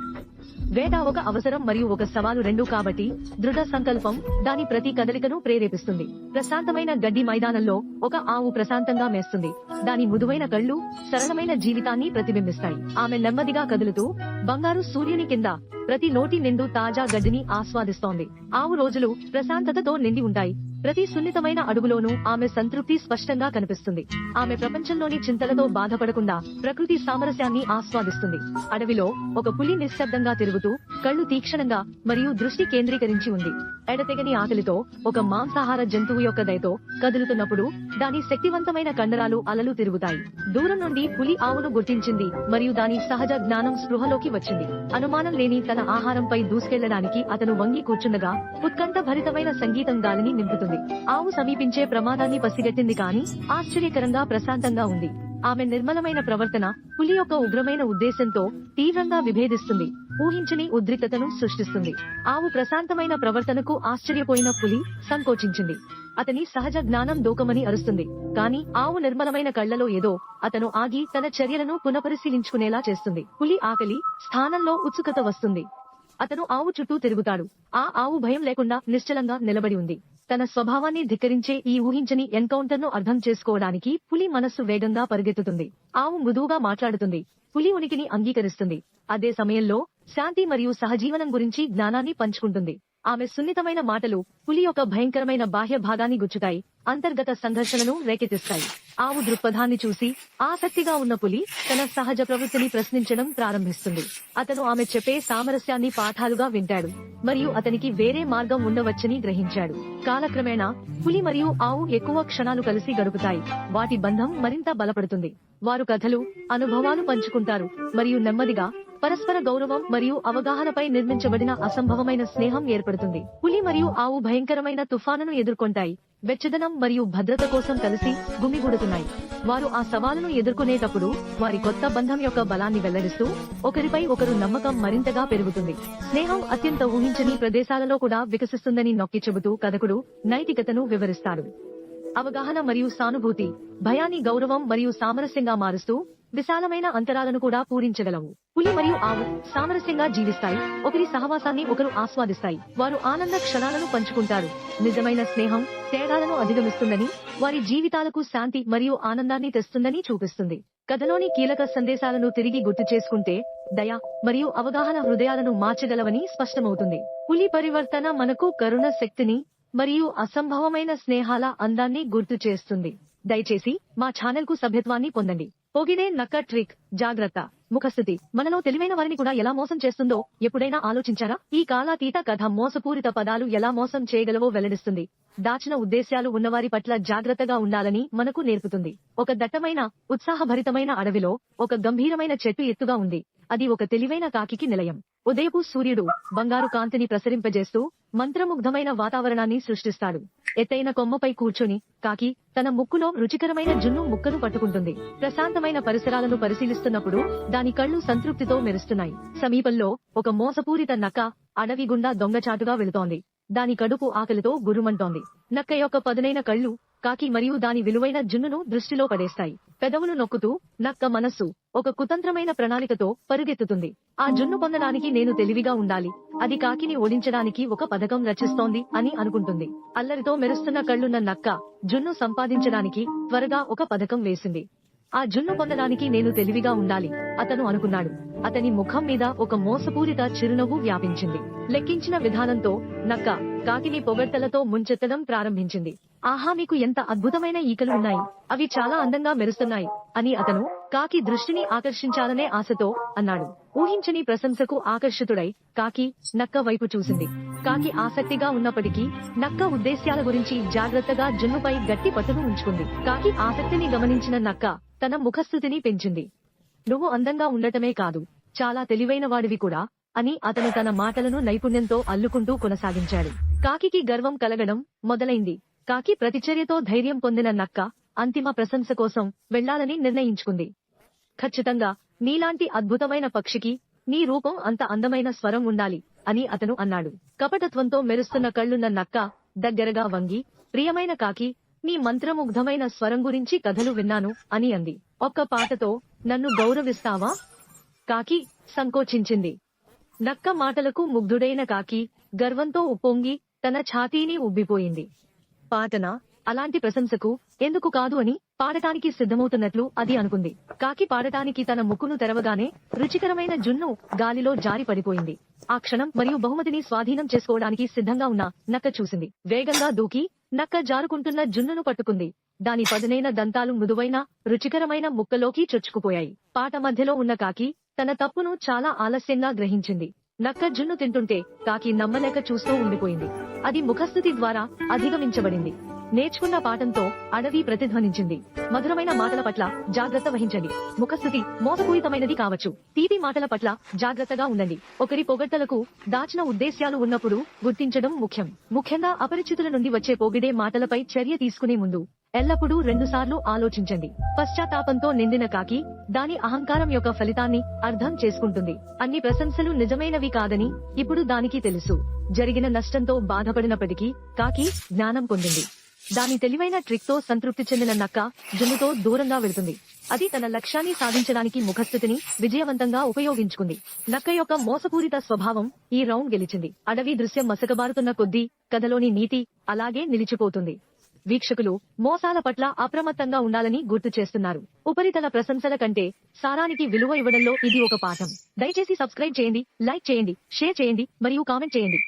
Speaker 1: వేట ఒక అవసరం మరియు ఒక సవాలు రెండూ కాబట్టి దృఢ సంకల్పం దాని ప్రతి కదలికను ప్రేరేపిస్తుంది. ప్రశాంతమైన గడ్డి మైదానంలో ఒక ఆవు ప్రశాంతంగా మేస్తుంది. దాని మృదువైన కళ్ళు సరళమైన జీవితాన్ని ప్రతిబింబిస్తాయి. ఆమె నెమ్మదిగా కదులుతూ బంగారు సూర్యుని కింద ప్రతి నోటి నిండు తాజా గడ్డిని ఆస్వాదిస్తోంది. ఆవు రోజులు ప్రశాంతతతో నిండి ఉంటాయి. ప్రతి సున్నితమైన అడుగులోనూ ఆమె సంతృప్తి స్పష్టంగా కనిపిస్తుంది. ఆమె ప్రపంచంలోని చింతలతో బాధపడకుండా ప్రకృతి సామరస్యాన్ని ఆస్వాదిస్తుంది. అడవిలో ఒక పులి నిశ్శబ్దంగా తిరుగుతూ కళ్ళు తీక్షణంగా మరియు దృష్టి కేంద్రీకరించి ఉంది. ఎడతెగని ఆకలితో ఒక మాంసాహార జంతువు యొక్క దయతో కదులుతున్నప్పుడు దాని శక్తివంతమైన కండరాలు అలలు తిరుగుతాయి. దూరం నుండి పులి ఆవును గుర్తించింది మరియు దాని సహజ జ్ఞానం స్పృహలోకి వచ్చింది. అనుమానం లేని తన ఆహారంపై దూసుకెళ్లడానికి అతను వంగి కూర్చుండగా ఉత్కంఠ భరితమైన సంగీతం గాలిని నింపుతుంది. ఆవు సమీపించే ప్రమాదాన్ని పసిగట్టింది కానీ ఆశ్చర్యకరంగా ప్రశాంతంగా ఉంది. ఆమె నిర్మలమైన ప్రవర్తన పులి యొక్క ఉగ్రమైన ఉద్దేశంతో తీవ్రంగా విభేదిస్తుంది. ఊహించని ఉద్రిక్తతను సృష్టిస్తుంది. ఆవు ప్రశాంతమైన ప్రవర్తనకు ఆశ్చర్యపోయిన పులి సంకోచించింది. అతని సహజ జ్ఞానం దోకమని అరుస్తుంది. కానీ ఆవు నిర్మలమైన కళ్లలో ఏదో అతను ఆగి తన చర్యలను పునఃపరిశీలించుకునేలా చేస్తుంది. పులి ఆకలి స్థానంలో ఉత్సుకత వస్తుంది. అతను ఆవు చుట్టూ తిరుగుతాడు. ఆ ఆవు భయం లేకుండా నిశ్చలంగా నిలబడి ఉంది. తన స్వభావాన్ని ధిక్కరించే ఈ ఊహించని ఎన్కౌంటర్ ను అర్థం చేసుకోవడానికి పులి మనస్సు వేగంగా పరిగెత్తుతుంది. ఆవు మృదువుగా మాట్లాడుతుంది. పులి ఉనికిని అంగీకరిస్తుంది. అదే సమయంలో శాంతి మరియు సహజీవనం గురించి జ్ఞానాన్ని పంచుకుంటుంది. ఆమె సున్నితమైన మాటలు పులి యొక్క భయంకరమైన బాహ్య భాగాన్ని గుచ్చుతాయి. అంతర్గత సంఘర్షణను రేకెత్తిస్తాయి. ఆవు దృక్పథాన్ని చూసి ఆసక్తిగా ఉన్న పులి తన సహజ ప్రవృత్తిని ప్రశ్నించడం ప్రారంభిస్తుంది. అతను ఆమె చెప్పే సామరస్యాన్ని పాఠాలుగా వింటాడు మరియు అతనికి వేరే మార్గం ఉండవచ్చని గ్రహించాడు. కాలక్రమేణా పులి మరియు ఆవు ఎక్కువ క్షణాలు కలిసి గడుపుతాయి. వాటి బంధం మరింత బలపడుతుంది. వారు కథలు, అనుభవాలు పంచుకుంటారు మరియు నెమ్మదిగా పరస్పర గౌరవం మరియు అవగాహనపై నిర్మించబడిన అసంభవమైన స్నేహం ఏర్పడుతుంది. పులి మరియు ఆవు భయంకరమైన తుఫానును ఎదుర్కొంటాయి. వెచ్చదనం మరియు భద్రత కోసం కలిసి గుమిగూడుతున్నాయి. వారు ఆ సవాలును ఎదుర్కొనేటప్పుడు వారి కొత్త బంధం యొక్క బలాన్ని వెల్లడిస్తూ ఒకరిపై ఒకరు నమ్మకం మరింతగా పెరుగుతుంది. స్నేహం అత్యంత ఊహించని ప్రదేశాలలో కూడా వికసిస్తుందని నొక్కి చెబుతూ కథకుడు నైతికతను వివరిస్తాడు. అవగాహన మరియు సానుభూతి భయాన్ని గౌరవం మరియు సామరస్యంగా మారుస్తూ విశాలమైన అంతరాలను కూడా పూరించగలవు. పులి మరియు ఆవు సామరస్యంగా జీవిస్తాయి. ఒకరి సహవాసాన్ని ఒకరు ఆస్వాదిస్తాయి. వారు ఆనంద క్షణాలను పంచుకుంటారు. నిజమైన స్నేహం తేడాలను అధిగమిస్తుందని, వారి జీవితాలకు శాంతి మరియు ఆనందాన్ని తెస్తుందని చూపిస్తుంది. కథలోని కీలక సందేశాలను తిరిగి గుర్తు చేసుకుంటే దయ మరియు అవగాహన హృదయాలను మార్చగలవని స్పష్టమవుతుంది. పులి పరివర్తన మనకు కరుణ శక్తిని మరియు అసంభవమైన స్నేహాల అందాన్ని గుర్తు చేస్తుంది. దయచేసి మా ఛానల్ కు సభ్యత్వాన్ని పొందండి. పోగినే నక్క ట్రిక్ జాగ్రత్త. ముఖస్థితి మనలో తెలివైన వారిని కూడా ఎలా మోసం చేస్తుందో ఎప్పుడైనా ఆలోచించారా? ఈ కాలాతీత కథ మోసపూరిత పదాలు ఎలా మోసం చేయగలవో వెల్లడిస్తుంది. దాచిన ఉద్దేశ్యాలు ఉన్నవారి పట్ల జాగ్రత్తగా ఉండాలని మనకు నేర్పుతుంది. ఒక దట్టమైన ఉత్సాహభరితమైన అడవిలో ఒక గంభీరమైన చెట్టు ఎత్తుగా ఉంది. అది ఒక తెలివైన కాకికి నిలయం. ఉదయపు సూర్యుడు బంగారు కాంతిని ప్రసరింపజేస్తూ మంత్రముగ్ధమైన వాతావరణాన్ని సృష్టిస్తాడు. ఎత్తైన కొమ్మపై కూర్చొని కాకి తన ముక్కులో రుచికరమైన జున్ను ముక్కను పట్టుకుంటుంది. ప్రశాంతమైన పరిసరాలను పరిశీలిస్తున్నప్పుడు దాని కళ్ళు సంతృప్తితో మెరుస్తున్నాయి. సమీపంలో ఒక మోసపూరిత నక్క అడవి గుండా దొంగచాటుగా వెళుతోంది. దాని కడుపు ఆకలితో గురుమంటోంది. నక్క యొక్క పదునైన కళ్ళు కాకి మరియు దాని విలువైన జున్నును దృష్టిలో పడేస్తాయి. పెదవులు నొక్కుతూ నక్క మనస్సు ఒక కుతంత్రమైన ప్రణాళికతో పరుగెత్తుతుంది. ఆ జున్ను పొందడానికి నేను తెలివిగా ఉండాలి. అది కాకిని ఓడించడానికి ఒక పథకం రచిస్తోంది అని అనుకుంటుంది. అల్లరితో మెరుస్తున్న కళ్ళున్న నక్క జున్ను సంపాదించడానికి త్వరగా ఒక పథకం వేసింది. ఆ జున్ను పొందడానికి నేను తెలివిగా ఉండాలి అతను అనుకున్నాడు. అతని ముఖం మీద ఒక మోసపూరిత చిరునవ్వు వ్యాపించింది. లెక్కించిన విధానంతో నక్క కాకిని పొగడ్తలతో ముంచెత్తడం ప్రారంభించింది. ఆహా, మీకు ఎంత అద్భుతమైన ఈకలు ఉన్నాయి, అవి చాలా అందంగా మెరుస్తున్నాయి అని అతను కాకి దృష్టిని ఆకర్షించాలనే ఆశతో అన్నాడు. ఊహించని ప్రశంసకు ఆకర్షితుడై కాకి నక్క వైపు చూసింది. కాకి ఆసక్తిగా ఉన్నప్పటికీ నక్క ఉద్దేశ్యాల గురించి జాగ్రత్తగా జున్నుపై గట్టి పట్టును ఉంచుకుంది. కాకి ఆసక్తిని గమనించిన నక్క తన ముఖస్థితిని పెంచింది. నువ్వు అందంగా ఉండటమే కాదు, చాలా తెలివైన వాడివి కూడా అని అతను తన మాటలను నైపుణ్యంతో అల్లుకుంటూ కొనసాగించాడు. కాకికి గర్వం కలగడం మొదలైంది. కాకి ప్రతిచర్యతో ధైర్యం పొందిన నక్క అంతిమ ప్రశంస కోసం వెళ్లాలని నిర్ణయించుకుంది. ఖచ్చితంగా నీలాంటి అద్భుతమైన పక్షికి నీ రూపం అంత అందమైన స్వరం ఉండాలి అని అతను అన్నాడు. కపటత్వంతో మెరుస్తున్న కళ్ళున్న నక్క దగ్గరగా వంగి, ప్రియమైన కాకి, నీ మంత్రముగ్ధమైన స్వరం గురించి కథలు విన్నాను అని అంది. ఒక్క పాటతో నన్ను గౌరవిస్తావా? కాకి సంకోచించింది. నక్క మాటలకు ముగ్ధుడైన కాకి గర్వంతో ఉప్పొంగి తన ఛాతీని ఉబ్బిపోయింది. పాటనా? అలాంటి ప్రశంసకు ఎందుకు కాదు అని పాడటానికి సిద్ధమవుతున్నట్లు అది అనుకుంది. కాకి పాడటానికి తన ముక్కును తెరవగానే రుచికరమైన జున్ను గాలిలో జారి పడిపోయింది. ఆ క్షణం మరియు బహుమతిని స్వాధీనం చేసుకోవడానికి సిద్ధంగా ఉన్న నక్క చూసింది. వేగంగా దూకి నక్క జారుకుంటున్న జున్నును పట్టుకుంది. దాని పదునైన దంతాలు మృదువైన రుచికరమైన ముక్కలోకి చొచ్చుకుపోయాయి. పాట మధ్యలో ఉన్న కాకి తన తప్పును చాలా ఆలస్యంగా గ్రహించింది. నక్క జున్ను తింటుంటే కాకి నమ్మలేక చూస్తూ ఉండిపోయింది. అది ముఖస్థుతి ద్వారా అధిగమించబడింది. నేర్చుకున్న పాఠంతో అడవి ప్రతిధ్వనించింది. మధురమైన మాటల పట్ల జాగ్రత్త వహించండి. ముఖస్థుతి మోసపూరితమైనది కావచ్చు. తీపి మాటల పట్ల జాగ్రత్తగా ఉండండి. ఒకరి పొగడ్తలకు దాచిన ఉద్దేశ్యాలు ఉన్నప్పుడు గుర్తించడం ముఖ్యం. ముఖ్యంగా అపరిచితుల నుండి వచ్చే పొగిడే మాటలపై చర్య తీసుకునే ముందు ఎల్లప్పుడూ 2 సార్లు ఆలోచించండి. పశ్చాత్తాపంతో నిండిన కాకి దాని అహంకారం యొక్క ఫలితాన్ని అర్థం చేసుకుంటుంది. అన్ని ప్రశంసలు నిజమైనవి కాదని ఇప్పుడు దానికి తెలుసు. జరిగిన నష్టంతో బాధపడినప్పటికీ కాకి జ్ఞానం పొందింది. దాని తెలివైన ట్రిక్ తో సంతృప్తి చెందిన నక్క జున్నుతో దూరంగా వెళుతుంది. అది తన లక్ష్యాన్ని సాధించడానికి ముఖస్థితిని విజయవంతంగా ఉపయోగించుకుంది. నక్క యొక్క మోసపూరిత స్వభావం ఈ రౌండ్ గెలిచింది. అడవి దృశ్యం మసకబారుతున్న కొద్దీ కథలోని నీతి అలాగే నిలిచిపోతుంది. వీక్షకులు మోసాల పట్ల అప్రమత్తంగా ఉండాలని గుర్తు చేస్తున్నారు. ఉపరితల ప్రశంసల కంటే సారానికి విలువ ఇవ్వడంలో ఇది ఒక పాఠం. దయచేసి సబ్స్క్రైబ్ చేయండి, లైక్ చేయండి, షేర్ చేయండి మరియు కామెంట్ చేయండి.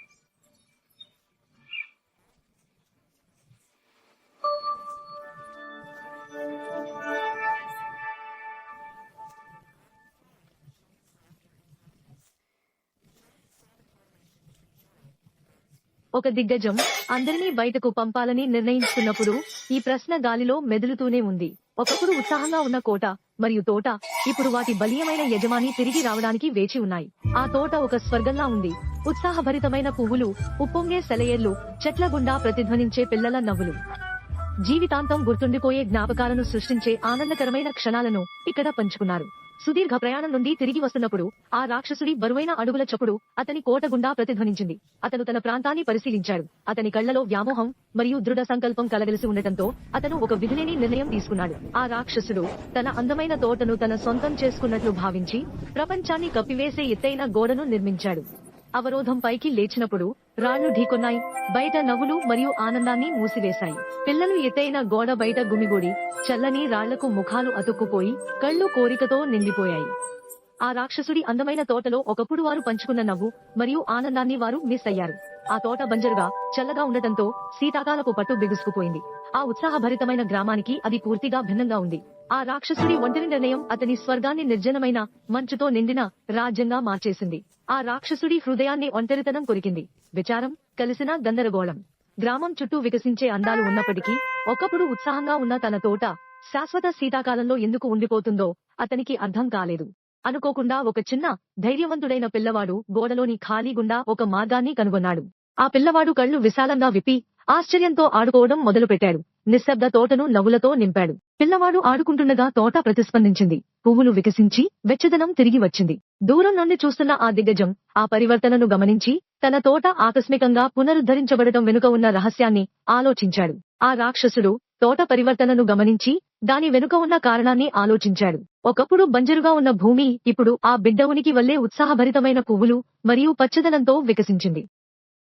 Speaker 1: ఒక దిగ్గజం అందరినీ బయటకు పంపాలని నిర్ణయించుకున్నప్పుడు ఈ ప్రశ్న గాలిలో మెదులుతూనే ఉంది. ఒకప్పుడు ఉత్సాహంగా ఉన్న కోట మరియు తోట ఇప్పుడు వాటి బలీయమైన యజమాని తిరిగి రావడానికి వేచి ఉన్నాయి. ఆ తోట ఒక స్వర్గంలా ఉంది. ఉత్సాహభరితమైన పువ్వులు, ఉప్పొంగే సెలయేర్లు, చెట్ల గుండా ప్రతిధ్వనించే పిల్లల నవ్వులు. జీవితాంతం గుర్తుండిపోయే జ్ఞాపకాలను సృష్టించే ఆనందకరమైన క్షణాలను ఇక్కడ పంచుకున్నారు. సుదీర్ఘ ప్రయాణం నుండి తిరిగి వస్తున్నప్పుడు ఆ రాక్షసుడి బరువైన అడుగుల చప్పుడు అతని కోట గుండా ప్రతిధ్వనించింది. అతను తన ప్రాంతాన్ని పరిశీలించాడు. అతని కళ్లలో వ్యామోహం మరియు దృఢ సంకల్పం కలగలిసి ఉండటంతో అతను ఒక విధిలేని నిర్ణయం తీసుకున్నాడు. ఆ రాక్షసుడు తన అందమైన తోటను తన సొంతం చేసుకున్నట్లు భావించి ప్రపంచాన్ని కప్పివేసే ఎత్తైన గోడను నిర్మించాడు. అవరోధం పైకి లేచినప్పుడు రాళ్లు ఢీకొన్నాయి. బయట నవ్వులు మరియు ఆనందాన్ని మూసివేశాయి. పిల్లలు ఎత్తైన గోడ బయట గుమిగూడి చల్లని రాళ్లకు ముఖాలు అతుక్కుపోయి కళ్ళు కోరికతో నిండిపోయాయి. ఆ రాక్షసుడి అందమైన తోటలో ఒకప్పుడు వారు పంచుకున్న నవ్వు మరియు ఆనందాన్ని వారు మిస్ అయ్యారు. ఆ తోట బంజరుగా చల్లగా ఉండటంతో శీతాకాలపు పట్టు బిగుసుకుపోయింది. ఆ ఉత్సాహభరితమైన గ్రామానికి అది పూర్తిగా భిన్నంగా ఉంది. ఆ రాక్షసుడి ఒంటరి నిర్ణయం అతని స్వర్గాన్ని నిర్జనమైన మంచుతో నిండిన రాజ్యంగా మార్చేసింది. ఆ రాక్షసుడి హృదయాన్ని ఒంటరితనం కొరికింది. విచారం కలిసిన గందరగోళం. గ్రామం చుట్టూ వికసించే అందాలు ఉన్నప్పటికీ ఒకప్పుడు ఉత్సాహంగా ఉన్న తన తోట శాశ్వత శీతాకాలంలో ఎందుకు ఉండిపోతుందో అతనికి అర్థం కాలేదు. అనుకోకుండా ఒక చిన్న ధైర్యవంతుడైన పిల్లవాడు గోడలోని ఖాళీ గుండా ఒక మార్గాన్ని కనుగొన్నాడు. ఆ పిల్లవాడు కళ్ళు విశాలంగా విప్పి ఆశ్చర్యంతో ఆడుకోవడం మొదలుపెట్టాడు. నిశ్శబ్ద తోటను నవ్వులతో నింపాడు. పిల్లవాడు ఆడుకుంటుండగా తోట ప్రతిస్పందించింది. పువ్వులు వికసించి వెచ్చదనం తిరిగి వచ్చింది. దూరం నుండి చూస్తున్న ఆ దిగ్గజం ఆ పరివర్తనను గమనించి తన తోట ఆకస్మికంగా పునరుద్ధరించబడటం వెనుక ఉన్న రహస్యాన్ని ఆలోచించాడు. ఆ రాక్షసుడు తోట పరివర్తనను గమనించి దాని వెనుక ఉన్న కారణాన్ని ఆలోచించాడు. ఒకప్పుడు బంజరుగా ఉన్న భూమి ఇప్పుడు ఆ బిడ్డ ఉనికి వల్లే ఉత్సాహభరితమైన పువ్వులు మరియు పచ్చదనంతో వికసించింది.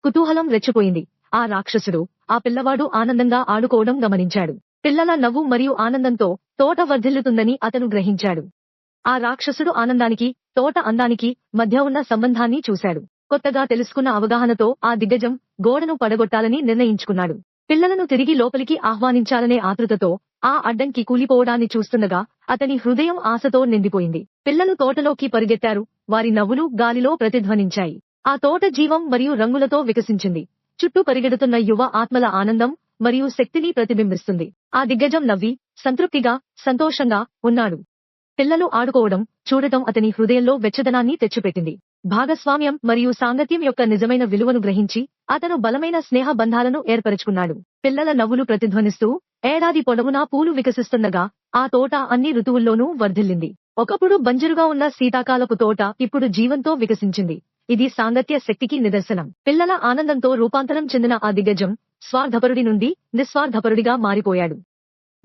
Speaker 1: కుతూహలం రెచ్చిపోయింది. ఆ రాక్షసుడు ఆ పిల్లవాడు ఆనందంగా ఆడుకోవడం గమనించాడు. పిల్లల నవ్వు మరియు ఆనందంతో తోట వర్ధిల్లుతుందని అతను గ్రహించాడు. ఆ రాక్షసుడు ఆనందానికి, తోట అందానికి మధ్య ఉన్న సంబంధాన్ని చూశాడు. కొత్తగా తెలుసుకున్న అవగాహనతో ఆ దిగ్గజం గోడను పడగొట్టాలని నిర్ణయించుకున్నాడు. పిల్లలను తిరిగి లోపలికి ఆహ్వానించాలనే ఆతృతతో ఆ అడ్డంకి కూలిపోవడాన్ని చూస్తుండగా అతని హృదయం ఆశతో నిండిపోయింది. పిల్లలు తోటలోకి పరిగెత్తారు. వారి నవ్వులు గాలిలో ప్రతిధ్వనించాయి. ఆ తోట జీవం మరియు రంగులతో వికసించింది. చుట్టూ పరిగెడుతున్న యువ ఆత్మల ఆనందం మరియు శక్తిని ప్రతిబింబిస్తుంది. ఆ దిగ్గజం నవ్వి సంతృప్తిగా, సంతోషంగా ఉన్నాడు. పిల్లలు ఆడుకోవడం చూడటం అతని హృదయంలో వెచ్చదనాన్ని తెచ్చిపెట్టింది. భాగస్వామ్యం మరియు సాంగత్యం యొక్క నిజమైన విలువను గ్రహించి అతను బలమైన స్నేహ బంధాలను ఏర్పరచుకున్నాడు. పిల్లల నవ్వులు ప్రతిధ్వనిస్తూ ఏడాది పొడవునా పూలు వికసిస్తుండగా ఆ తోట అన్ని ఋతువుల్లోనూ వర్ధిల్లింది. ఒకప్పుడు బంజరుగా ఉన్న శీతాకాలపు తోట ఇప్పుడు జీవంతో వికసించింది. ఇది సాంగత్య శక్తికి నిదర్శనం. పిల్లల ఆనందంతో రూపాంతరం చెందిన ఆ దిగ్గజం స్వార్థపరుడి నుండి నిస్వార్థపరుడిగా మారిపోయాడు.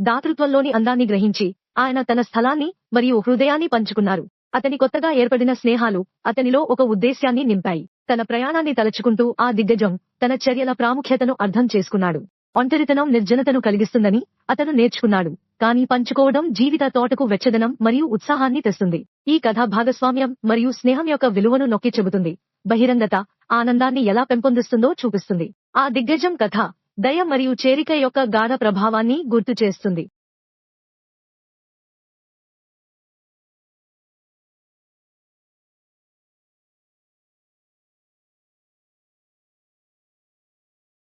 Speaker 1: దాతృత్వంలోని అందాన్ని గ్రహించి ఆయన తన స్థలాన్ని మరియు హృదయాన్ని పంచుకున్నారు. అతని కొత్తగా ఏర్పడిన స్నేహాలు అతనిలో ఒక ఉద్దేశ్యాన్ని నింపాయి. తన ప్రయాణాన్ని తలచుకుంటూ ఆ దిగ్గజం తన చర్యల ప్రాముఖ్యతను అర్థం చేసుకున్నాడు. ఒంటరితనం నిర్జనతను కలిగిస్తుందని అతను నేర్చుకున్నాడు. కానీ పంచుకోవడం జీవిత తోటకు వెచ్చదనం మరియు ఉత్సాహాన్ని తెస్తుంది. ఈ కథ భాగస్వామ్యం మరియు స్నేహం యొక్క విలువను నొక్కి చెబుతుంది. బహిరంగత ఆనందాన్ని ఎలా పెంపొందిస్తుందో చూపిస్తుంది. ఆ దిగ్గజం కథ దయ మరియు చేరిక యొక్క గాఢ ప్రభావాన్ని గుర్తు చేస్తుంది.